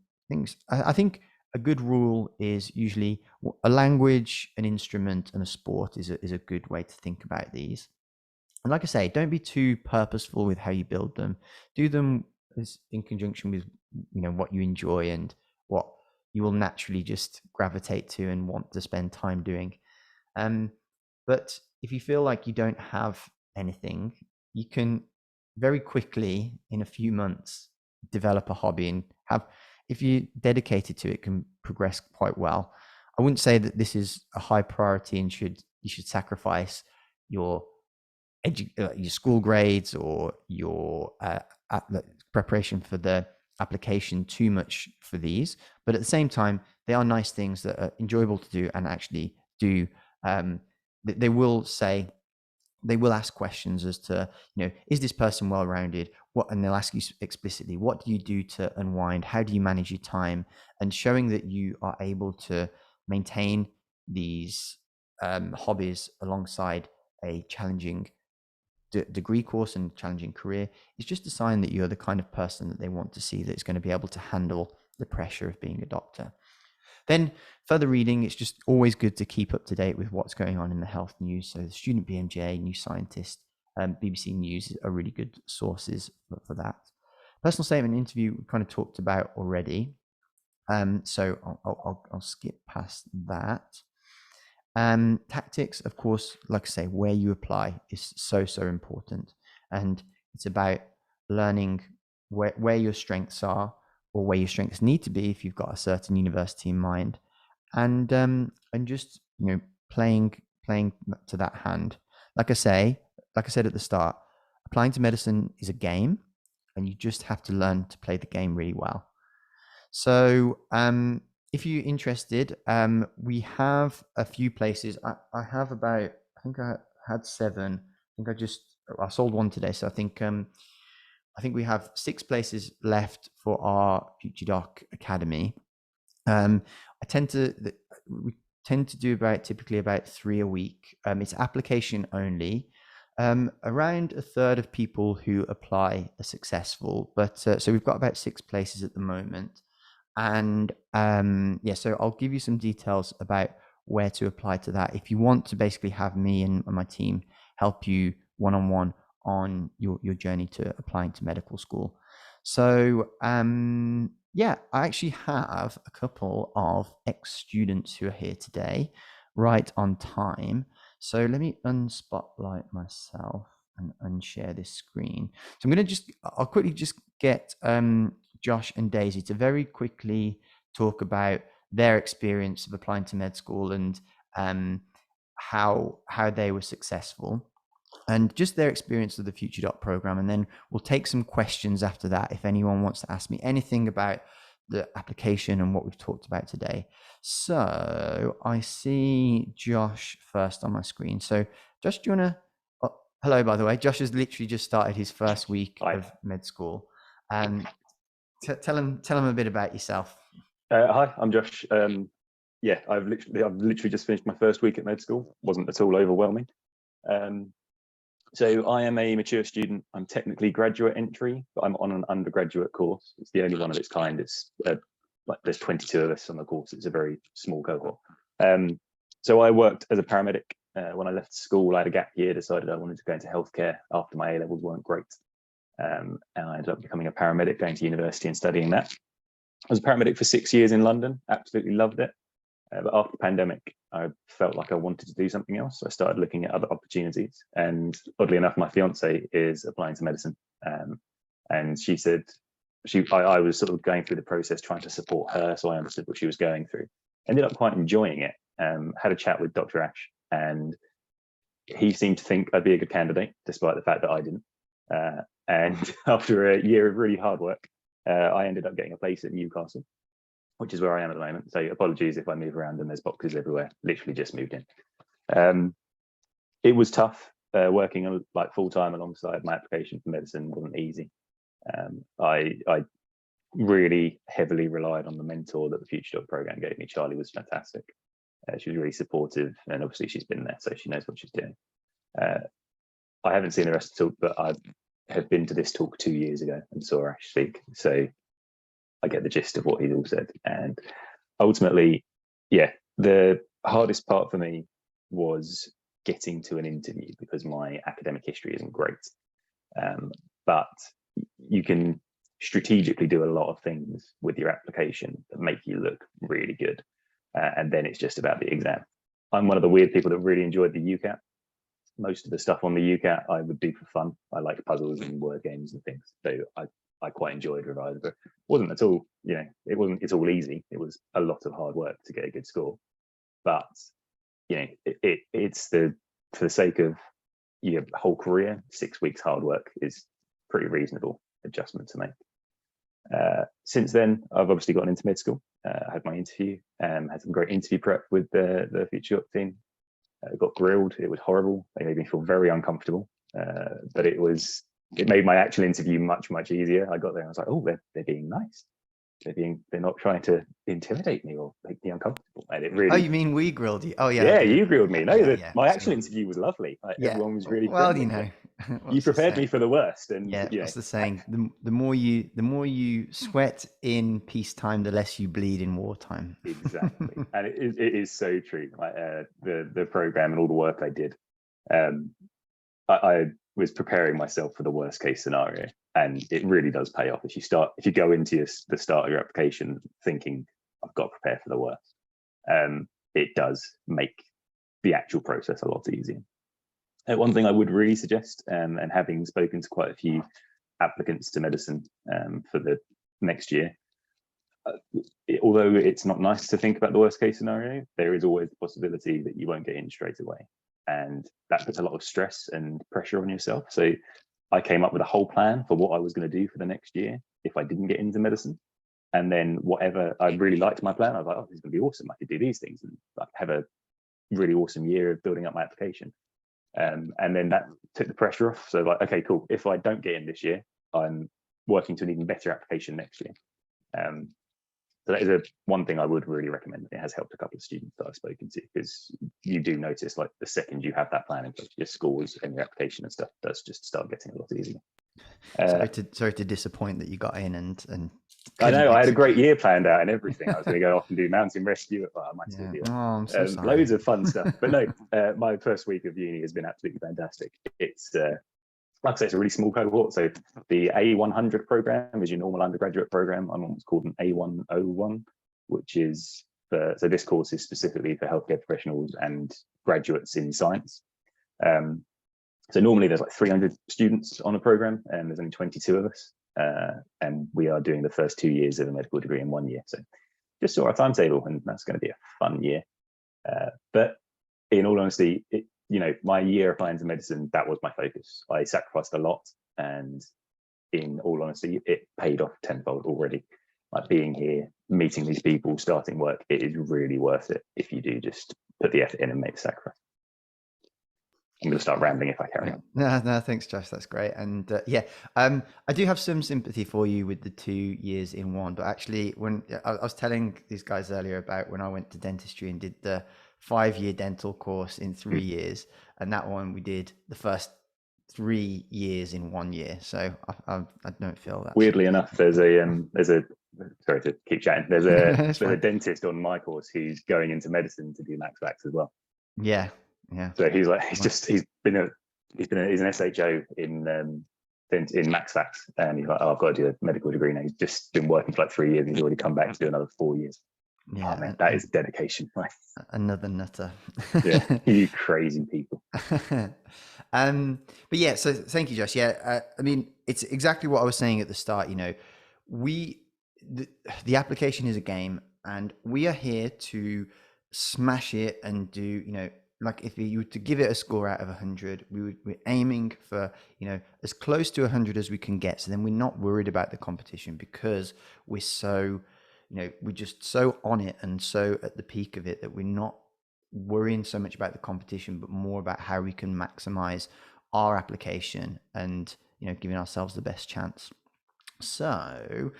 I think a good rule is usually a language, an instrument, and a sport is a good way to think about these. And like I say, don't be too purposeful with how you build them. Do them in conjunction with what you enjoy and what you will naturally just gravitate to and want to spend time doing. But if you feel like you don't have anything, you can very quickly, in a few months, develop a hobby and if you're dedicated to it, can progress quite well. I wouldn't say that this is a high priority and you should sacrifice your school grades or your preparation for the application too much for these, but at the same time, they are nice things that are enjoyable to do and actually do. They will ask questions as to, is this person well-rounded? And they'll ask you explicitly, what do you do to unwind? How do you manage your time? And showing that you are able to maintain these hobbies alongside a challenging degree course and challenging career is just a sign that you're the kind of person that they want to see, that's going to be able to handle the pressure of being a doctor. Then further reading, it's just always good to keep up to date with what's going on in the health news. So the Student BMJ, New Scientist, BBC News are really good sources for that. Personal statement interview we kind of talked about already. So I'll skip past that. Tactics, of course, like I say, where you apply is so important, and it's about learning where your strengths are, or where your strengths need to be if you've got a certain university in mind, and just playing to that hand. Like I said at the start, applying to medicine is a game, and you just have to learn to play the game really well. So if you're interested, we have a few places. I have about, I think I had 7. I think I sold 1 today. So I think we have 6 places left for our FutureDoc Academy. We tend to do typically about 3 a week. It's application only. Around a third of people who apply are successful, but so we've got about 6 places at the moment. And yeah, so I'll give you some details about where to apply to that if you want to basically have me and my team help you one-on-one on your journey to applying to medical school. So yeah, I actually have a couple of ex-students who are here today, right on time. So let me unspotlight myself and unshare this screen. So I'll quickly just get Josh and Daisy to very quickly talk about their experience of applying to med school and how they were successful, and just their experience of the FutureDoc program. And then we'll take some questions after that if anyone wants to ask me anything about the application and what we've talked about today. So I see Josh first on my screen. So Josh, do you want to... Oh, hello, by the way. Josh has literally just started his first week of med school. Tell him a bit about yourself. Hi, I'm Josh. Yeah, I've literally just finished my first week at med school. Wasn't at all overwhelming. So I am a mature student. I'm technically graduate entry, but I'm on an undergraduate course. It's the only one of its kind. It's like there's 22 of us on the course. It's a very small cohort. So I worked as a paramedic. When I left school, I had a gap year, decided I wanted to go into healthcare after my A-levels weren't great. And I ended up becoming a paramedic, going to university and studying that. I was a paramedic for 6 years in London, absolutely loved it. But after the pandemic, I felt like I wanted to do something else. So I started looking at other opportunities. And oddly enough, my fiance is applying to medicine. And she said, I was sort of going through the process, trying to support her. So I understood what she was going through. Ended up quite enjoying it. Had a chat with Dr. Ash, and he seemed to think I'd be a good candidate, despite the fact that I didn't. And after a year of really hard work, I ended up getting a place at Newcastle, which is where I am at the moment. So apologies if I move around and there's boxes everywhere. Literally just moved in. It was tough working like full time alongside my application for medicine. Wasn't easy. I really heavily relied on the mentor that the FutureDoc program gave me. Charlie was fantastic. She was really supportive, and obviously she's been there, so she knows what she's doing. I haven't seen the rest of the talk, but I have been to this talk 2 years ago and saw Ash speak. So I get the gist of what he's all said. And ultimately, yeah, the hardest part for me was getting to an interview because my academic history isn't great. But you can strategically do a lot of things with your application that make you look really good. And then it's just about the exam. I'm one of the weird people that really enjoyed the Ucat. Most of the stuff on the Ucat I would do for fun. I like puzzles and word games and things. So I quite enjoyed revising, but it wasn't at all, it's all easy. It was a lot of hard work to get a good score. But, it's for the sake of your whole career, 6 weeks hard work is pretty reasonable adjustment to make. Since then, I've obviously gotten into med school. I had my interview, had some great interview prep with the FutureDoc team. Got grilled. It was horrible. They made me feel very uncomfortable, but it made my actual interview much, much easier. I got there and I was like, oh, they're being nice. They're not trying to intimidate me or make me uncomfortable. And it really... Oh, you mean we grilled you? Oh, yeah. Yeah, you grilled me. No, my actual So, interview was lovely. Everyone was really well, friendly. You prepared me for the worst. And yeah, what's the saying? The more you sweat in peacetime, the less you bleed in wartime. Exactly. And it is so true. Like the program and all the work I did. I was preparing myself for the worst case scenario, and it really does pay off if you go into the start of your application thinking I've got to prepare for the worst. It does make the actual process a lot easier. One thing I would really suggest, and having spoken to quite a few applicants to medicine for the next year, although it's not nice to think about the worst case scenario, there is always the possibility that you won't get in straight away. And that puts a lot of stress and pressure on yourself. So I came up with a whole plan for what I was going to do for the next year if I didn't get into medicine. And then whatever, I really liked my plan. I was like, oh, this is going to be awesome. I could do these things and have a really awesome year of building up my application. And then that took the pressure off. So like, okay, cool. If I don't get in this year, I'm working to an even better application next year. So that is one thing I would really recommend. It has helped a couple of students that I've spoken to, because you do notice, like, the second you have that plan in place, your scores and your application and stuff does just start getting a lot easier. Sorry to disappoint that you got in and I know, I had a great year planned out and everything. I was going to go off and do mountain rescue. Well, I might still do that. Oh, I'm so sorry. Loads of fun stuff. But no, my first week of uni has been absolutely fantastic. It's like I say, it's a really small cohort. So the A100 program is your normal undergraduate program. I'm on what's called an A101, which is so this course is specifically for healthcare professionals and graduates in science. So normally there's like 300 students on a program, and there's only 22 of us. And we are doing the first 2 years of a medical degree in 1 year. So just saw our timetable, and that's going to be a fun year. But in all honesty, my year applying to medicine, that was my focus. I sacrificed a lot, and in all honesty, it paid off tenfold already. Like, being here, meeting these people, starting work, it is really worth it if you do just put the effort in and make the sacrifice. I'm going to start rambling if I carry on. No, thanks, Josh. That's great. And I do have some sympathy for you with the 2 years in one. But actually, when I was telling these guys earlier about when I went to dentistry and did the 5-year dental course in 3 years, and that one we did the first 3 years in 1 year. So I don't feel that. Weirdly enough, there's a sorry to keep chatting. There's a dentist on my course who's going into medicine to do max vax as well. Yeah. So he's an SHO in max vax, and he's like, oh, I've got to do a medical degree now. He's just been working for like 3 years, and he's already come back to do another 4 years. Yeah, man, that is dedication. Another nutter. Yeah, you crazy people. But yeah, so thank you, Josh. Yeah, I mean, it's exactly what I was saying at the start. The application is a game, and we are here to smash it and do, like, if you were to give it a score out of 100, we're aiming for, as close to 100 as we can get. So then we're not worried about the competition, because we're so, we're just so on it and so at the peak of it that we're not worrying so much about the competition, but more about how we can maximize our application and, giving ourselves the best chance. So,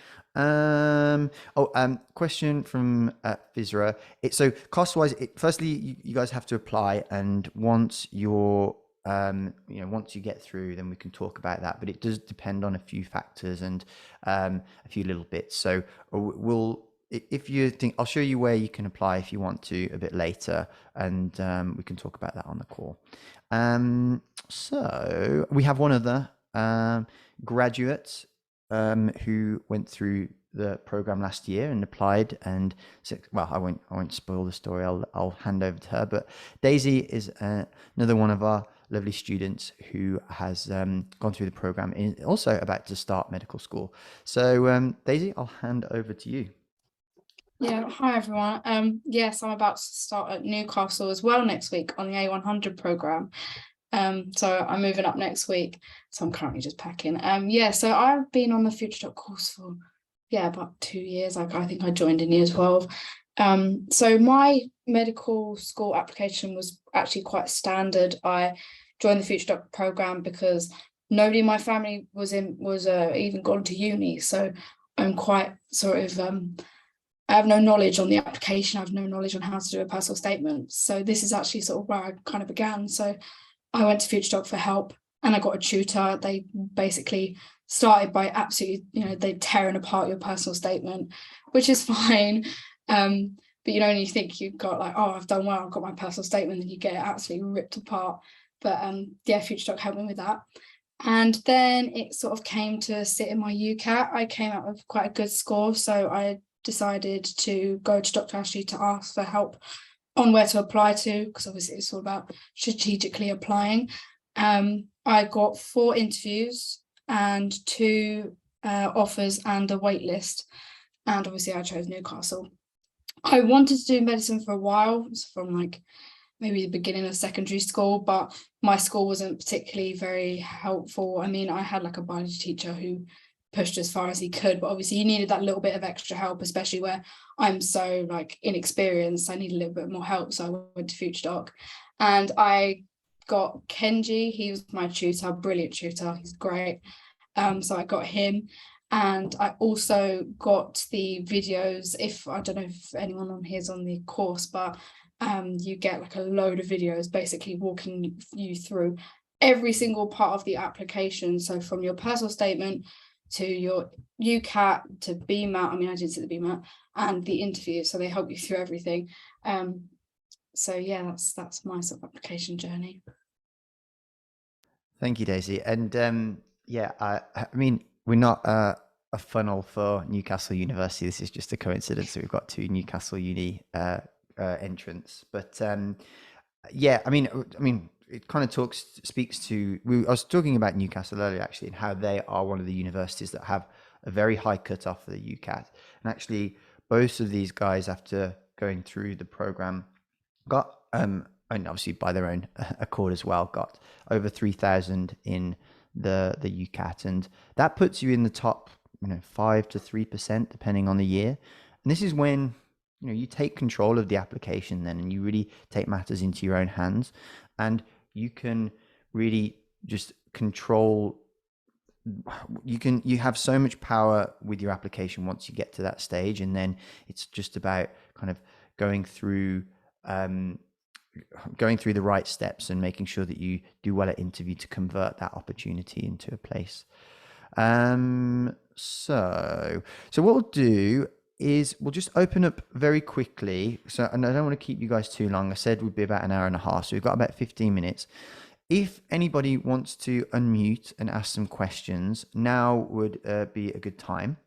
question from Fizra. So cost-wise, firstly, you guys have to apply, and once you're, once you get through, then we can talk about that. But it does depend on a few factors and a few little bits. So if you think, I'll show you where you can apply if you want to a bit later, and we can talk about that on the call. So we have one other graduate who went through the program last year and applied, and well, I won't spoil the story. I'll hand over to her. But Daisy is another one of our lovely students who has gone through the program and also about to start medical school. So Daisy, I'll hand over to you. Yeah, hi everyone. Yes, I'm about to start at Newcastle as well next week on the A100 program. So I'm moving up next week. So I'm currently just packing. So I've been on the FutureDoc course for about 2 years. I think I joined in year 12. So my medical school application was actually quite standard. I joined the FutureDoc program because nobody in my family was even gone to uni. So I'm quite sort of I have no knowledge on the application. I have no knowledge on how to do a personal statement. So this is actually sort of where I kind of began. So I went to FutureDoc for help, and I got a tutor. They basically started by absolutely, they tearing apart your personal statement, which is fine. But when you think you've got like, oh, I've done well, I've got my personal statement, and you get it absolutely ripped apart. But FutureDoc helped me with that. And then it sort of came to sit in my Ucat. I came out with quite a good score, so I decided to go to Dr. Ashley to ask for help on where to apply to, because obviously it's all about strategically applying. I got 4 interviews and 2 offers and a wait list, and obviously I chose Newcastle. I wanted to do medicine for a while, from like maybe the beginning of secondary school, but my school wasn't particularly very helpful. I mean, I had like a biology teacher who pushed as far as he could, but obviously he needed that little bit of extra help, especially where I'm so like inexperienced. I need a little bit more help, so I went to FutureDoc, and I got Kenji. He was my tutor, brilliant tutor, he's great. So I got him, And I also got the videos, if I don't know if anyone on here is on the course, but you get like a load of videos basically walking you through every single part of the application. So from your personal statement to your Ucat to Bmat, I mean, I did see the Bmat, and the interview. So they help you through everything. So yeah, that's my sort of application journey. Thank you, Daisy. And yeah, I mean, we're not a funnel for Newcastle University. This is just a coincidence that we've got two Newcastle Uni entrants. But yeah, I mean, it kind of speaks to. I was talking about Newcastle earlier, actually, and how they are one of the universities that have a very high cutoff for the Ucat. And actually, both of these guys, after going through the program, got and obviously by their own accord as well, got over 3,000 in the Ucat, and that puts you in the top 5 to 3% depending on the year. And this is when you take control of the application then, and you really take matters into your own hands, and you can really just control. You have so much power with your application once you get to that stage, and then it's just about kind of going through the right steps and making sure that you do well at interview to convert that opportunity into a place. So what we'll do is we'll just open up very quickly. So, and I don't want to keep you guys too long. I said we'd be about an hour and a half, so we've got about 15 minutes. If anybody wants to unmute and ask some questions, now would be a good time.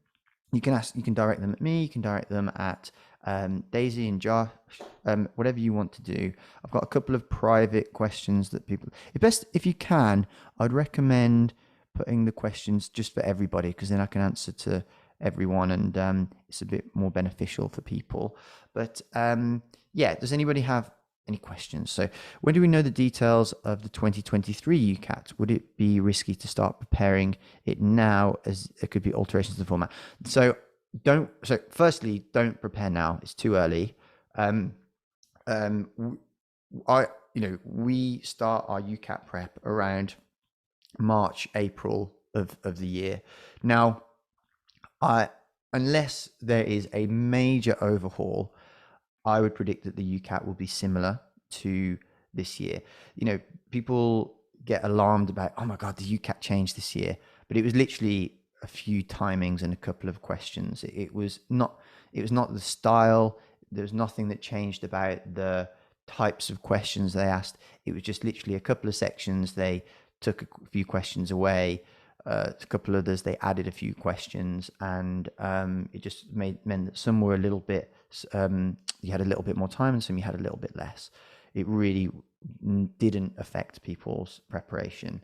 You can direct them at me, you can direct them at Daisy and Josh, whatever you want to do. I've got a couple of private questions that people, if you can, I'd recommend putting the questions just for everybody, because then I can answer to everyone, and it's a bit more beneficial for people. But yeah, does anybody have any questions? So when do we know the details of the 2023 Ucat? Would it be risky to start preparing it now, as it could be alterations to the format? So firstly, don't prepare now. It's too early. We start our Ucat prep around March, April of the year. Now, unless there is a major overhaul, I would predict that the Ucat will be similar to this year. People get alarmed about, oh my God, the Ucat changed this year, but it was literally a few timings and a couple of questions. It was not the style. There was nothing that changed about the types of questions they asked. It was just literally a couple of sections. They took a few questions away. A couple of others, they added a few questions, and it just meant that some were a little bit, you had a little bit more time, and some you had a little bit less. It really didn't affect people's preparation.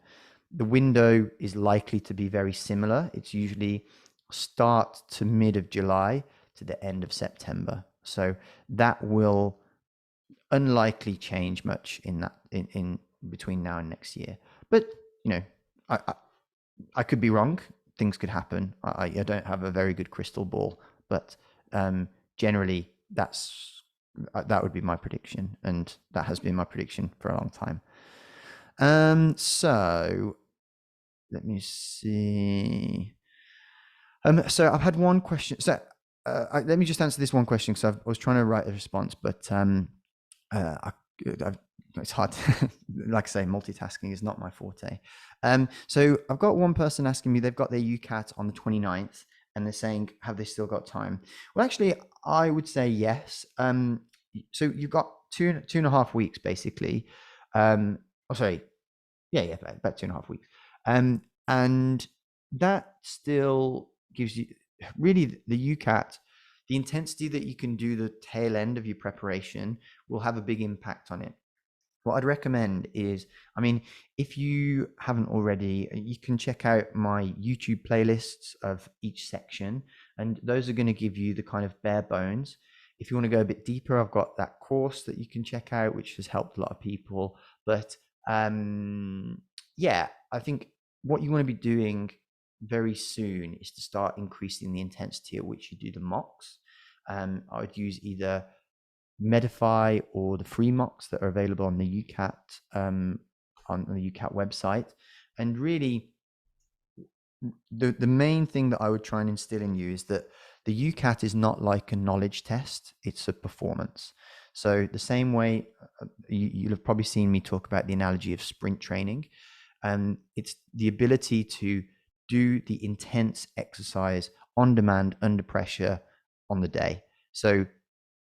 The window is likely to be very similar. It's usually start to mid of July to the end of September. So that will unlikely change much in between now and next year. But I could be wrong. Things could happen. I don't have a very good crystal ball, but generally that would be my prediction, and that has been my prediction for a long time. So let me see. So I've had one question. So let me just answer this one question, because I was trying to write a response, but it's hard. Like I say, multitasking is not my forte. So I've got one person asking me, they've got their Ucat on the 29th, and they're saying, have they still got time? Well, actually, I would say yes. So you've got two and a half weeks, basically. About 2.5 weeks. And that still gives you really the Ucat, the intensity that you can do the tail end of your preparation will have a big impact on it. What I'd recommend is, if you haven't already, you can check out my YouTube playlists of each section, and those are going to give you the kind of bare bones. If you want to go a bit deeper, I've got that course that you can check out, which has helped a lot of people. But yeah, I think what you want to be doing very soon is to start increasing the intensity at which you do the mocks. I would use either Medify or the free mocks that are available on the Ucat on the Ucat website. And really, the main thing that I would try and instill in you is that the Ucat is not like a knowledge test, it's a performance. So the same way you'll have probably seen me talk about the analogy of sprint training, and it's the ability to do the intense exercise on demand under pressure on the day. So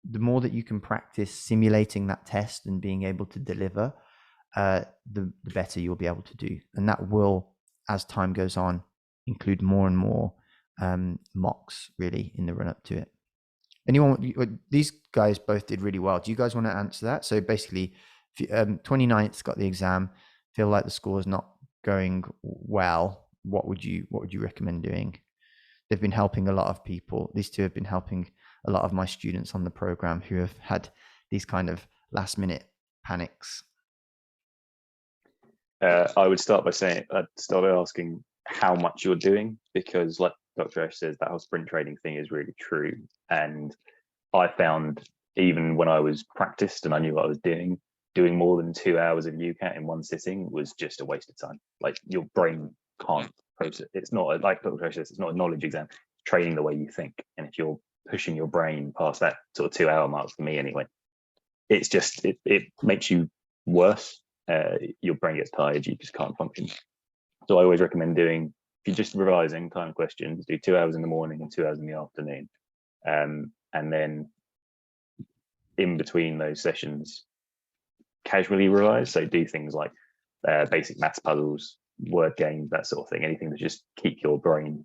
the more that you can practice simulating that test and being able to deliver, the better you'll be able to do. And that will, as time goes on, include more and more mocks really in the run up to it. Anyone, these guys both did really well. Do you guys want to answer that? So basically, 29th got the exam, feel like the score is not going well. What would you recommend doing? They've been helping a lot of people. These two have been helping a lot of my students on the program who have had these kind of last minute panics. I would start by saying, I'd start by asking how much you're doing, because like Dr. Ash says, that whole sprint training thing is really true. And I found even when I was practiced and I knew what I was doing more than 2 hours of Ucat in one sitting was just a waste of time. Like your brain can't process. It's not like Dr. Ash says, it's not a knowledge exam, it's training the way you think. And if you're pushing your brain past that sort of 2 hour mark, for me anyway, it's just, it makes you worse. Your brain gets tired, you just can't function. So I always recommend doing, if you're just revising time questions, do 2 hours in the morning and 2 hours in the afternoon. And then in between those sessions, casually revise. So do things like basic maths puzzles, word games, that sort of thing, anything to just keep your brain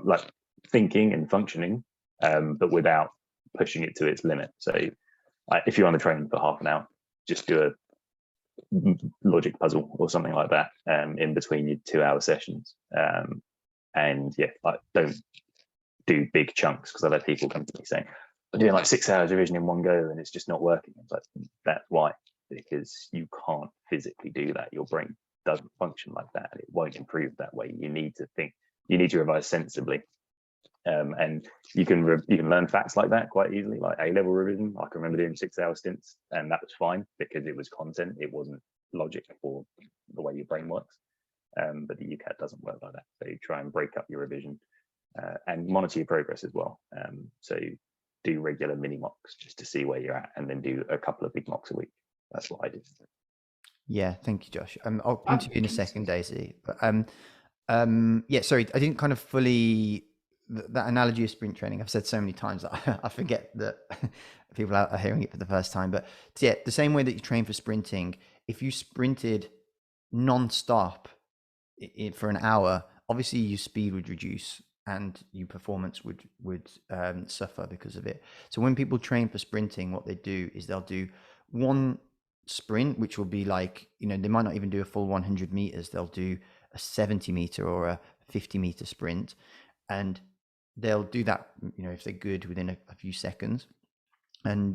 like thinking and functioning, but without pushing it to its limit. So if you're on the train for half an hour, just do a logic puzzle or something like that in between your 2 hour sessions. And yeah, like don't do big chunks, because I've had people come to me saying, I'm doing like 6 hours revision in one go and it's just not working. It's like, that's why, because you can't physically do that. Your brain doesn't function like that, and it won't improve that way. You need to think, you need to revise sensibly. And you can learn facts like that quite easily, like A-level revision. I can remember doing 6 hour stints, and that was fine because it was content, it wasn't logic or the way your brain works. But the Ucat doesn't work like that. So you try and break up your revision and monitor your progress as well. So do regular mini mocks just to see where you're at, and then do a couple of big mocks a week. That's what I did. Yeah, thank you, Josh. I'll come to you in a second, Daisy. But yeah, sorry, I didn't kind of fully, that analogy of sprint training, I've said so many times that I forget that people are hearing it for the first time. But yeah, the same way that you train for sprinting, if you sprinted non-stop for an hour, obviously your speed would reduce and your performance would suffer because of it. So when people train for sprinting, what they do is they'll do one sprint, which will be like, they might not even do a full 100 meters. They'll do a 70 meter or a 50 meter sprint, and they'll do that, if they're good, within a few seconds. And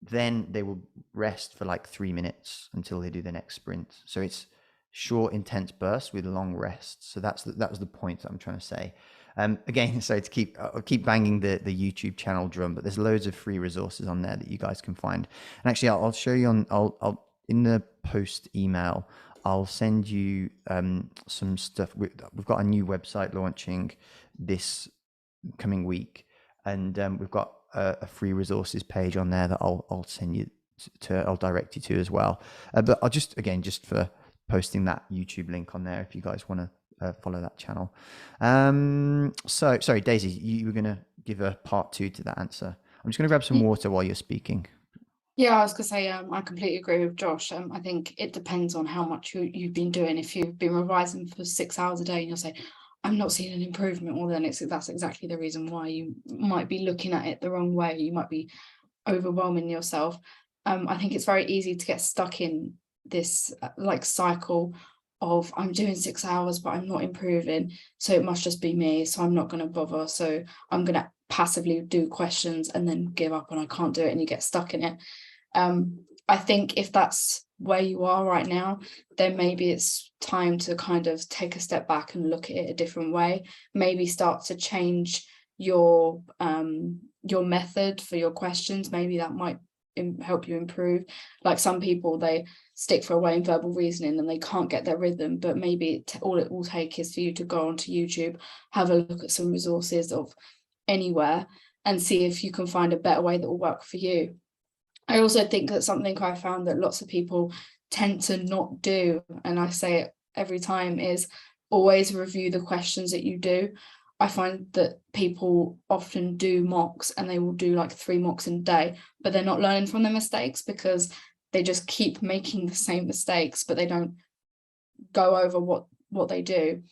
then they will rest for like 3 minutes until they do the next sprint. So it's short, intense bursts with long rests. So that was the point that I'm trying to say. Again, so I'll keep banging the YouTube channel drum, but there's loads of free resources on there that you guys can find. And actually, I'll show you I'll in the post email, I'll send you some stuff. We've got a new website launching this coming week, and we've got a free resources page on there that I'll send you to. I'll direct you to as well. But I'll just for posting that YouTube link on there if you guys want to follow that channel. So sorry, Daisy, you were going to give a part 2 to that answer. I'm just going to grab some water while you're speaking. Yeah, I was going to say, I completely agree with Josh. I think it depends on how much you've been doing. If you've been revising for 6 hours a day and you'll say, I'm not seeing an improvement, well, then that's exactly the reason why you might be looking at it the wrong way. You might be overwhelming yourself. I think it's very easy to get stuck in this like cycle of, I'm doing 6 hours, but I'm not improving. So it must just be me. So I'm not going to bother. So I'm going to passively do questions and then give up and I can't do it, and you get stuck in it. I think if that's where you are right now, then maybe it's time to kind of take a step back and look at it a different way. Maybe start to change your method for your questions. Maybe that might help you improve. Like some people, they stick for a way in verbal reasoning and they can't get their rhythm, but maybe all it will take is for you to go onto YouTube, have a look at some resources of anywhere and see if you can find a better way that will work for you. I also think that something I found that lots of people tend to not do, and I say it every time, is always review the questions that you do. I find that people often do mocks and they will do like 3 mocks in a day, but they're not learning from their mistakes because they just keep making the same mistakes, but they don't go over what they do.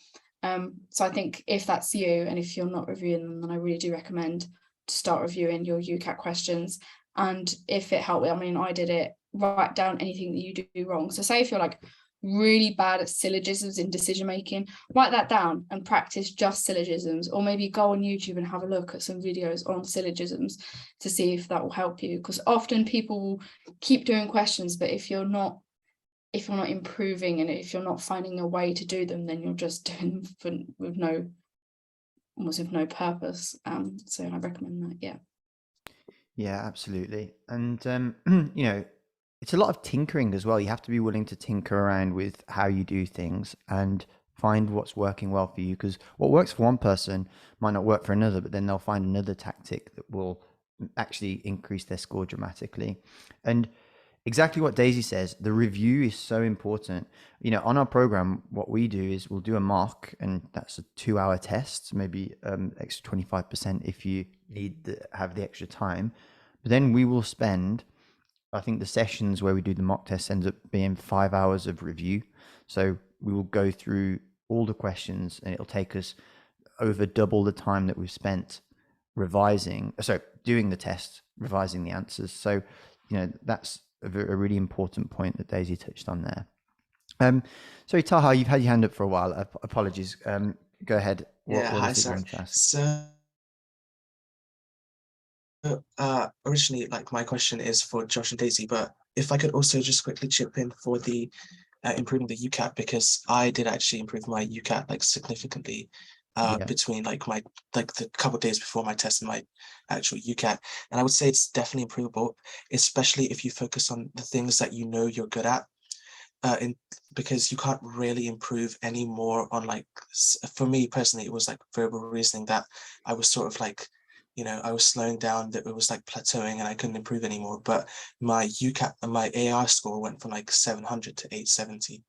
So I think if that's you and if you're not reviewing them, then I really do recommend to start reviewing your Ucat questions. And if it helped, I mean, I did it, write down anything that you do wrong. So say if you're like really bad at syllogisms in decision making, write that down and practice just syllogisms, or maybe go on YouTube and have a look at some videos on syllogisms to see if that will help you, because often people will keep doing questions, but if you're not improving and if you're not finding a way to do them, then you're just doing them with no purpose. So I recommend that. Yeah, absolutely. And you know, it's a lot of tinkering as well. You have to be willing to tinker around with how you do things and find what's working well for you, because what works for one person might not work for another, but then they'll find another tactic that will actually increase their score dramatically. And exactly what Daisy says, the review is so important. You know, on our program, what we do is we'll do a mock, and that's a 2-hour test, maybe extra 25% if you need to have the extra time. But then we will spend, I think the sessions where we do the mock test ends up being 5 hours of review. So we will go through all the questions and it'll take us over double the time that we've spent doing the test, revising the answers. So, you know, that's a really important point that Daisy touched on there. Sorry, Taha, you've had your hand up for a while. Apologies. Go ahead. Hi, sorry. So originally, like, my question is for Josh and Daisy, but if I could also just quickly chip in for the improving the Ucat, because I did actually improve my Ucat like significantly between like the couple of days before my test and my actual Ucat, and I would say it's definitely improvable, especially if you focus on the things that you know you're good at. Because you can't really improve any more on, like, for me personally, it was like verbal reasoning that I was sort of like, you know, I was slowing down, that it was like plateauing and I couldn't improve anymore. But my Ucat and my AR score went from like 700 to 870.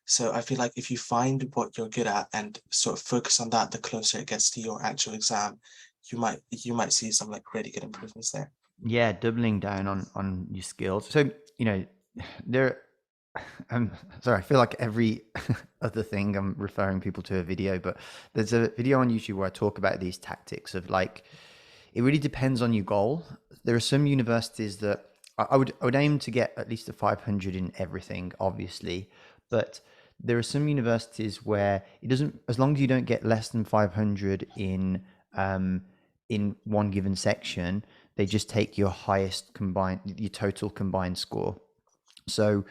So I feel like if you find what you're good at and sort of focus on that, the closer it gets to your actual exam, you might see some like really good improvements there. Yeah, doubling down on your skills. So, you know, I'm sorry, I feel like every other thing I'm referring people to a video, but there's a video on YouTube where I talk about these tactics of, like, it really depends on your goal. There are some universities that I would aim to get at least a 500 in everything, obviously, but there are some universities where it doesn't, as long as you don't get less than 500 in one given section, they just take your your total combined score. So,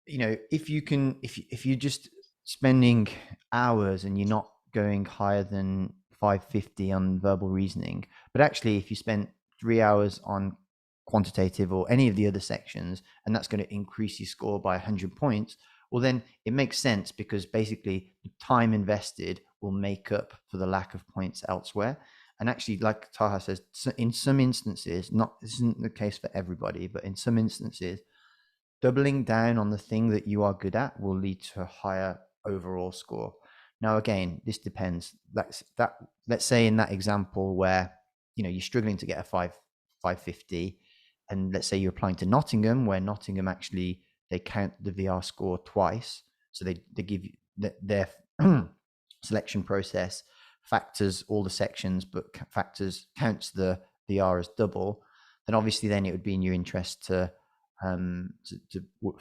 you know, if you're just spending hours and you're not going higher than 550 on verbal reasoning, but actually if you spend 3 hours on quantitative or any of the other sections, and that's going to increase your score by 100 points, well, then it makes sense, because basically the time invested will make up for the lack of points elsewhere. And actually, like Taha says, in some instances, this isn't the case for everybody, but in some instances, doubling down on the thing that you are good at will lead to a higher overall score. Now, again, this depends. Let's say in that example where, you know, you're struggling to get a 550, and let's say you're applying to Nottingham, where Nottingham actually, they count the VR score twice. So they give you their selection process factors all the sections, but counts the VR as double. Then obviously then it would be in your interest to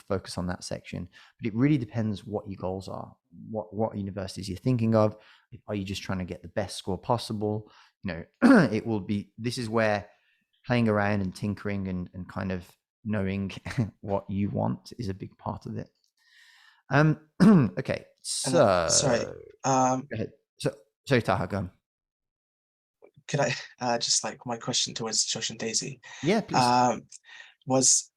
focus on that section. But it really depends what your goals are, what universities you're thinking of. Are you just trying to get the best score possible? You know, this is where playing around and tinkering and kind of knowing what you want is a big part of it. Okay, so sorry. Go ahead. Sorry, Taha, go on. Could I just, like, my question towards Josh and Daisy? Yeah, please. was,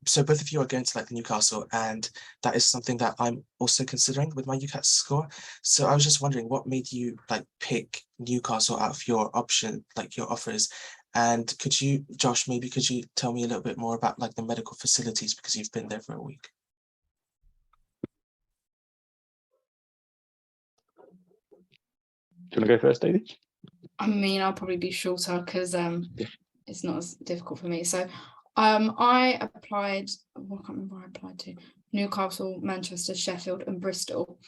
so both of you are going to like Newcastle, and that is something that I'm also considering with my UCAT score. So I was just wondering what made you like pick Newcastle out of your option, like your offers. And could you, Josh, maybe could you tell me a little bit more about like the medical facilities, because you've been there for a week? Do you want to go first, David? I mean, I'll probably be shorter because it's not as difficult for me. So I applied, well, I can't remember where I applied to, Newcastle, Manchester, Sheffield and Bristol.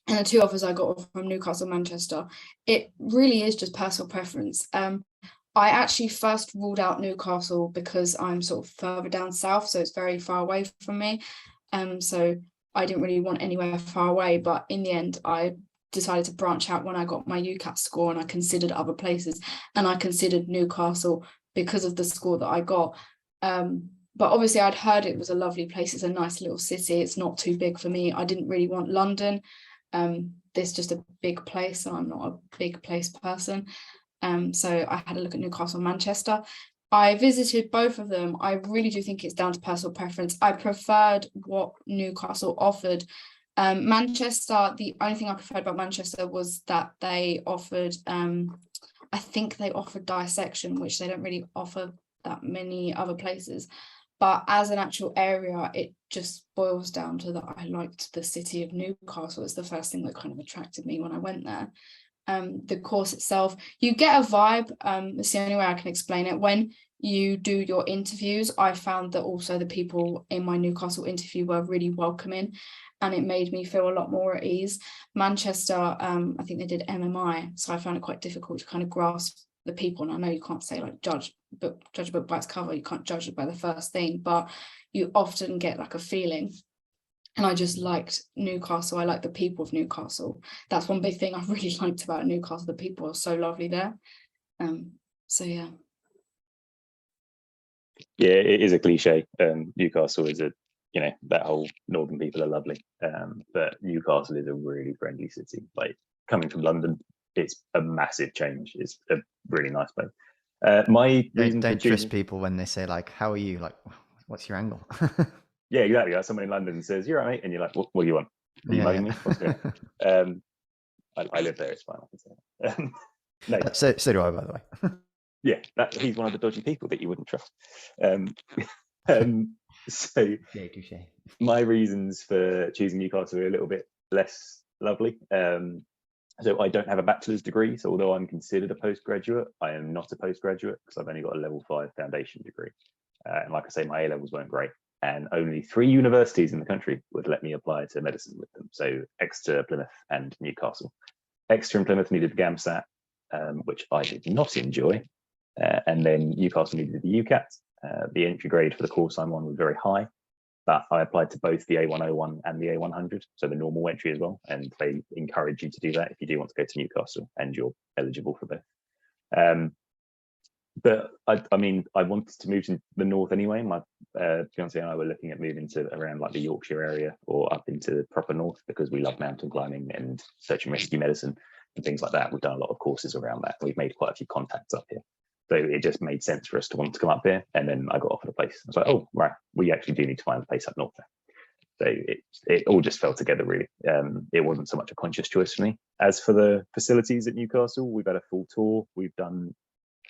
And the two offers I got from Newcastle, Manchester, it really is just personal preference. I actually first ruled out Newcastle because I'm sort of further down south, so it's very far away from me. So I didn't really want anywhere far away, but in the end, I decided to branch out when I got my UCAT score, and I considered other places, and I considered Newcastle because of the score that I got. But obviously I'd heard it was a lovely place. It's a nice little city. It's not too big for me. I didn't really want London. There's just a big place, and I'm not a big place person. So I had a look at Newcastle and Manchester. I visited both of them. I really do think it's down to personal preference. I preferred what Newcastle offered. Manchester, the only thing I preferred about Manchester was that they offered, I think they offered dissection, which they don't really offer that many other places. But as an actual area, it just boils down to that I liked the city of Newcastle. It's the first thing that kind of attracted me when I went there. The course itself, you get a vibe. It's the only way I can explain it. When you do your interviews, I found that also the people in my Newcastle interview were really welcoming, and it made me feel a lot more at ease. Manchester, I think they did MMI, so I found it quite difficult to kind of grasp the people. And I know you can't say like judge a book by its cover, you can't judge it by the first thing, but you often get like a feeling. And I just liked Newcastle. I like the people of Newcastle. That's one big thing I really liked about Newcastle. The people are so lovely there. So yeah. Yeah, it is a cliche. Newcastle is that whole northern people are lovely. But Newcastle is a really friendly city. Like coming from London, it's a massive change. It's a really nice place. Don't trust people when they say like, "How are you?" Like, what's your angle? Yeah, exactly. Like someone in London says, "You're right," and you're like, "What do you want? Are you mugging me? What's going on?" I live there. It's fine. I can say that. No. So do I, by the way. Yeah, he's one of the dodgy people that you wouldn't trust. So my reasons for choosing Newcastle are a little bit less lovely. So I don't have a bachelor's degree. So although I'm considered a postgraduate, I am not a postgraduate because I've only got a level 5 foundation degree. And like I say, my A-levels weren't great. And only 3 universities in the country would let me apply to medicine with them. So Exeter, Plymouth and Newcastle. Exeter and Plymouth needed the Gamsat, which I did not enjoy. And then Newcastle needed the Ucat. The entry grade for the course I'm on was very high, but I applied to both the A101 and the A100, so the normal entry as well. And they encourage you to do that if you do want to go to Newcastle and you're eligible for both. But I mean, I wanted to move to the north anyway. My fiance and I were looking at moving to around like the Yorkshire area or up into the proper north because we love mountain climbing and search and rescue medicine and things like that. We've done a lot of courses around that. We've made quite a few contacts up here. So it just made sense for us to want to come up here. And then I got offered a place. I was like, oh, right, we actually do need to find a place up north there. So it all just fell together, really. It wasn't so much a conscious choice for me. As for the facilities at Newcastle, we've had a full tour. I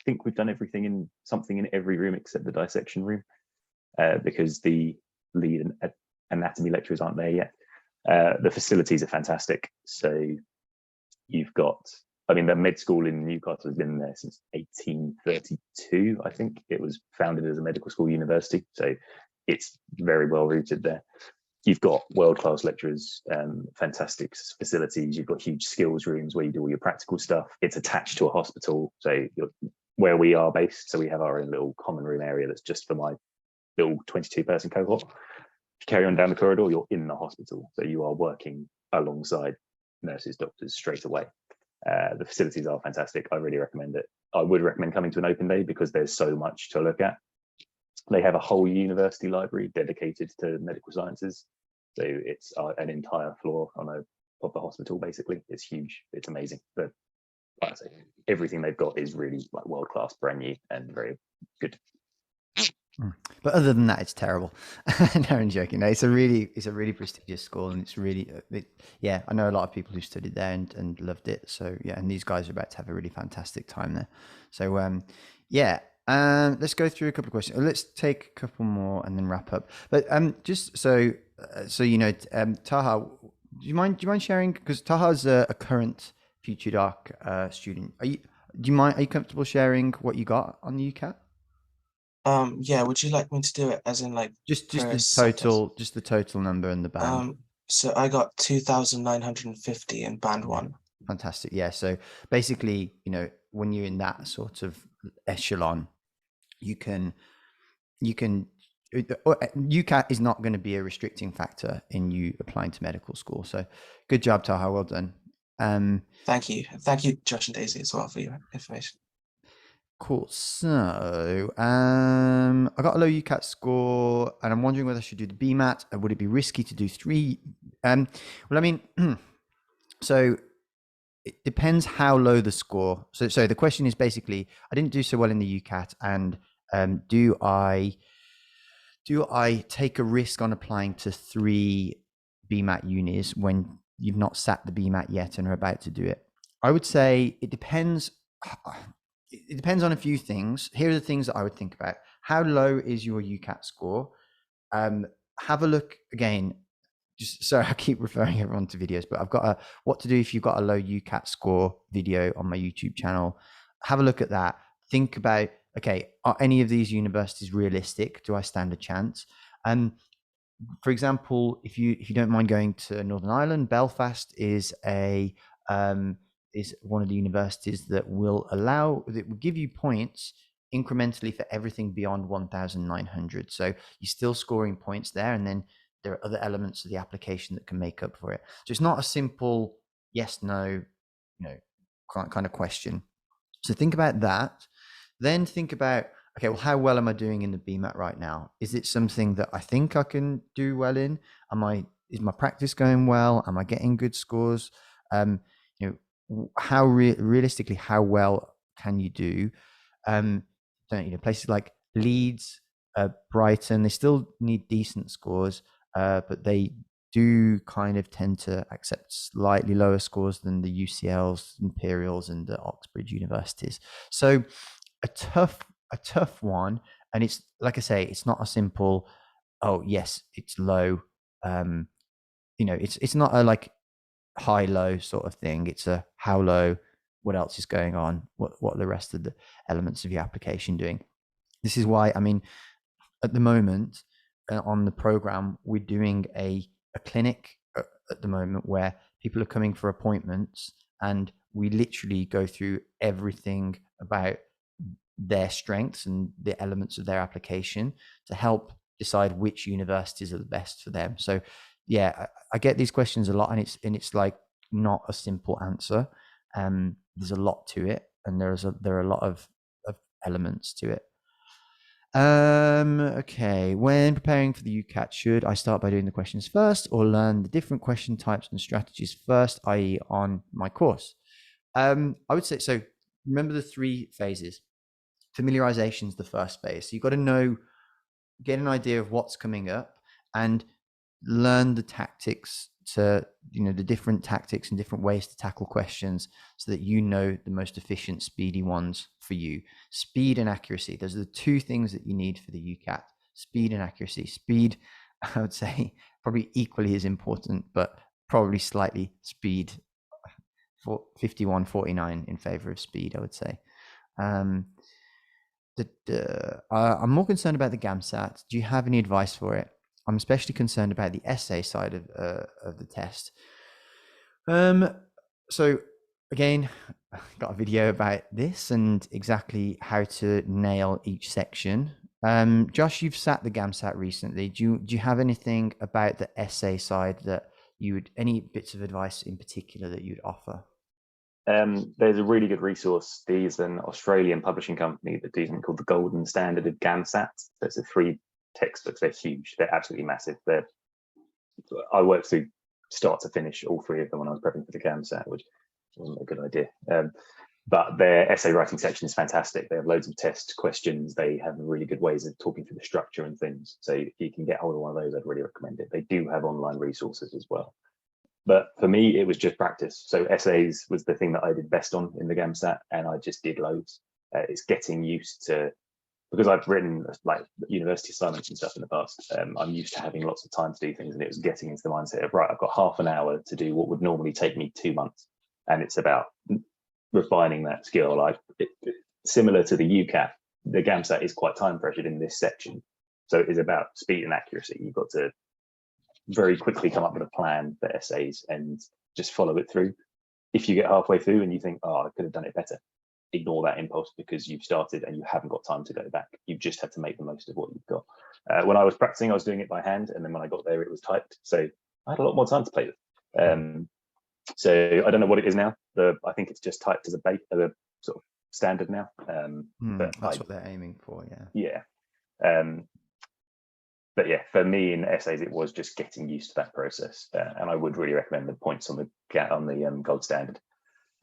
think we've done everything in every room except the dissection room, because the lead anatomy lecturers aren't there yet. The facilities are fantastic. So you've got, I mean, the med school in Newcastle has been there since 1832, I think. It was founded as a medical school university. So it's very well rooted there. You've got world-class lecturers, fantastic facilities. You've got huge skills rooms where you do all your practical stuff. It's attached to a hospital. So where we are based, so we have our own little common room area that's just for my little 22-person cohort. If you carry on down the corridor, you're in the hospital. So you are working alongside nurses, doctors straight away. The facilities are fantastic. I really recommend it. I would recommend coming to an open day because there's so much to look at. They have a whole university library dedicated to medical sciences. So it's an entire floor of the hospital, basically. It's huge. It's amazing. But like I say, everything they've got is really like world-class, brand new and very good. But other than that, it's terrible. No, I'm joking. No, it's a really prestigious school, and it's really, yeah. I know a lot of people who studied there and loved it. So yeah, and these guys are about to have a really fantastic time there. So yeah. Let's go through a couple of questions. Let's take a couple more and then wrap up. But just so Taha, do you mind sharing? Because Taha's a current FutureDoc student. Are you comfortable sharing what you got on the Ucat? Yeah, would you like me to do it as in like Just per the subtest? total number and the band. So I got 2,950 in band 1. Fantastic. Yeah. So basically, when you're in that sort of echelon, UCAT is not going to be a restricting factor in you applying to medical school. So good job, Taha. Well done. Thank you, Josh and Daisy, as well for your information. Cool. So I got a low UCAT score, and I'm wondering whether I should do the Bmat, or would it be risky to do 3? Well, I mean, so it depends how low the score. So the question is basically, I didn't do so well in the UCAT, and do I take a risk on applying to 3 Bmat unis when you've not sat the Bmat yet and are about to do it? I would say it depends. It depends on a few things. Here are the things that I would think about. How low is your UCAT score? Have a look again. Just sorry, I keep referring everyone to videos, but I've got a what to do if you've got a low UCAT score video on my YouTube channel. Have a look at that. Think about, okay, are any of these universities realistic? Do I stand a chance? For example, if you don't mind going to Northern Ireland, Belfast is one of the universities that will give you points incrementally for everything beyond 1,900. So you're still scoring points there, and then there are other elements of the application that can make up for it. So it's not a simple yes, no, kind of question. So think about that. Then think about, okay, well, how well am I doing in the Bmat right now? Is it something that I think I can do well in? Is my practice going well? Am I getting good scores? How realistically, how well can you do? Places like Leeds, Brighton, they still need decent scores, but they do kind of tend to accept slightly lower scores than the UCLs, Imperials, and the Oxbridge universities. So a tough one, and it's like I say, it's not a simple, oh yes, it's low. It's not a like high low sort of thing. It's a how low, what else is going on, what are the rest of the elements of your application doing. This is why, I mean, at the moment on the program, we're doing a clinic at the moment where people are coming for appointments, and we literally go through everything about their strengths and the elements of their application to help decide which universities are the best for them. So yeah, I get these questions a lot, and it's like not a simple answer. There's a lot to it, and there are a lot of elements to it. Okay, when preparing for the UCAT, should I start by doing the questions first or learn the different question types and strategies first, i.e. on my course? I would say, so remember the 3 phases. Familiarization is the first phase. So you've got to get an idea of what's coming up and learn the tactics the different tactics and different ways to tackle questions so that the most efficient, speedy ones for you. Speed and accuracy. Those are the 2 things that you need for the UCAT. Speed and accuracy. Speed, I would say, probably equally as important, but probably slightly speed. 51-49 in favor of speed, I would say. I'm more concerned about the Gamsat. Do you have any advice for it? I'm especially concerned about the essay side of the test. So again, I got a video about this and exactly how to nail each section. Josh, you've sat the Gamsat recently. Do you have anything about the essay side that any bits of advice in particular that you'd offer? There's a really good resource. There's an Australian publishing company that do something called the Golden Standard of Gamsat. There's 3 textbooks. They're huge. They're absolutely massive. I worked through start to finish all 3 of them when I was prepping for the Gamsat, which wasn't a good idea. but their essay writing section is fantastic. They have loads of test questions. They have really good ways of talking through the structure and things. So if you can get hold of one of those, I'd really recommend it. They do have online resources as well. But for me, it was just practice. So essays was the thing that I did best on in the Gamsat, and I just did loads. It's getting used to, because I've written like university assignments and stuff in the past, I'm used to having lots of time to do things, and it was getting into the mindset of, right, I've got half an hour to do what would normally take me 2 months. And it's about refining that skill. Like similar to the Ucat, the Gamsat is quite time pressured in this section. So it is about speed and accuracy. You've got to very quickly come up with a plan for essays and just follow it through. If you get halfway through and you think, oh, I could have done it better, ignore that impulse, because you've started and you haven't got time to go back. You've just had to make the most of what you've got. When I was practicing, I was doing it by hand, and then when I got there, it was typed. So I had a lot more time to play with. So I don't know what it is now. I think it's just typed as a sort of standard now. But that's what they're aiming for, yeah. But yeah, for me in essays, it was just getting used to that process, and I would really recommend the points on the gold standard.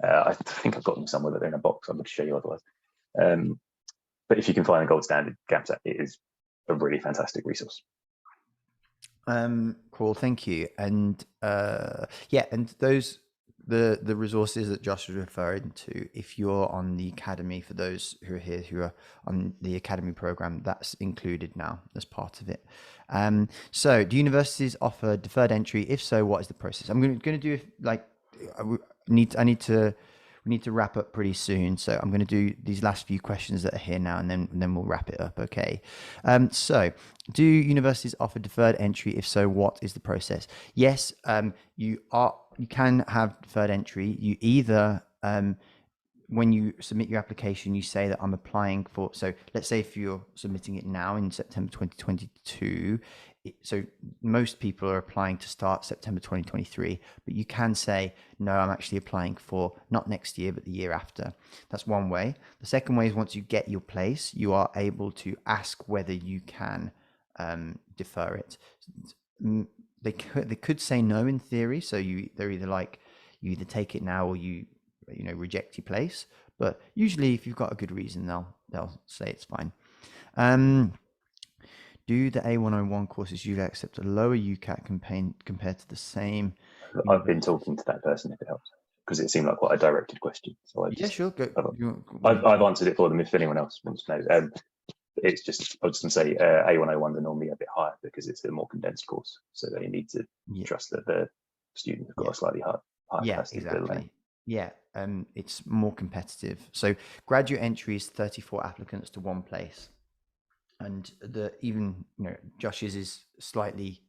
I think I've got them somewhere, but they're in a box. I would show you otherwise. But if you can find a gold standard Gamsat, it is a really fantastic resource. Cool, thank you. And and those the resources that Josh was referring to, if you're on the academy, for those who are here who are on the academy program, that's included now as part of it. So do universities offer deferred entry? If so, what is the process? I'm going to do like we need to wrap up pretty soon, so I'm going to do these last few questions that are here now, and then we'll wrap it up. Okay. So do universities offer deferred entry? If so, what is the process? Yes, you can have deferred entry. You either when you submit your application, you say that I'm applying for, so let's say if you're submitting it now in September 2022, so most people are applying to start September 2023, but you can say, no, I'm actually applying for not next year, but the year after. That's one way. The second way is, once you get your place, you are able to ask whether you can defer it. They could say no in theory. So they're either like, you either take it now or you reject your place. But usually if you've got a good reason, they'll say it's fine. Do the A101 courses usually accept a lower Ucat compared to the same? I've been talking to that person, if it helps, because it seemed like quite a directed question. So sure. I've answered it for them if anyone else wants to know. It's just, I was just going to say A101s are normally a bit higher because it's a more condensed course. So they need to trust that the students have got a slightly higher capacity. Exactly. Yeah, it's more competitive. So graduate entry is 34 applicants to one place. And Josh's is slightly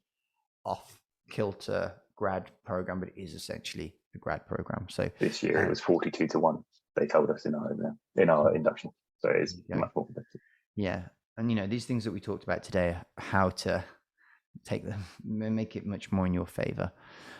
off kilter grad program, but it is essentially a grad program. So this year it was 42 to 1. They told us in our induction. So it is much more competitive. Yeah, and these things that we talked about today, how to make it much more in your favor.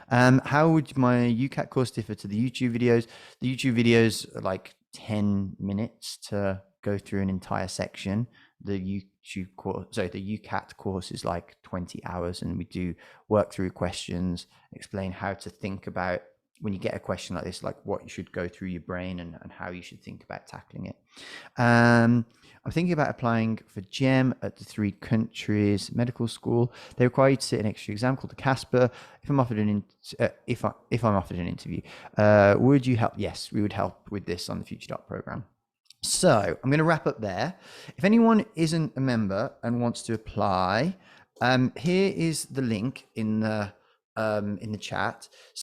How would my Ucat course differ to the YouTube videos? The YouTube videos are like 10 minutes to go through an entire section. The Ucat course is like 20 hours, and we do work through questions, explain how to think about when you get a question like this, like what you should go through your brain and how you should think about tackling it. I'm thinking about applying for GEM at the 3 countries medical school. They require you to sit an extra exam called the Casper. If I'm offered if I'm offered an interview, would you help? Yes, we would help with this on the FutureDoc program. So I'm going to wrap up there. If anyone isn't a member and wants to apply, here is the link in the chat.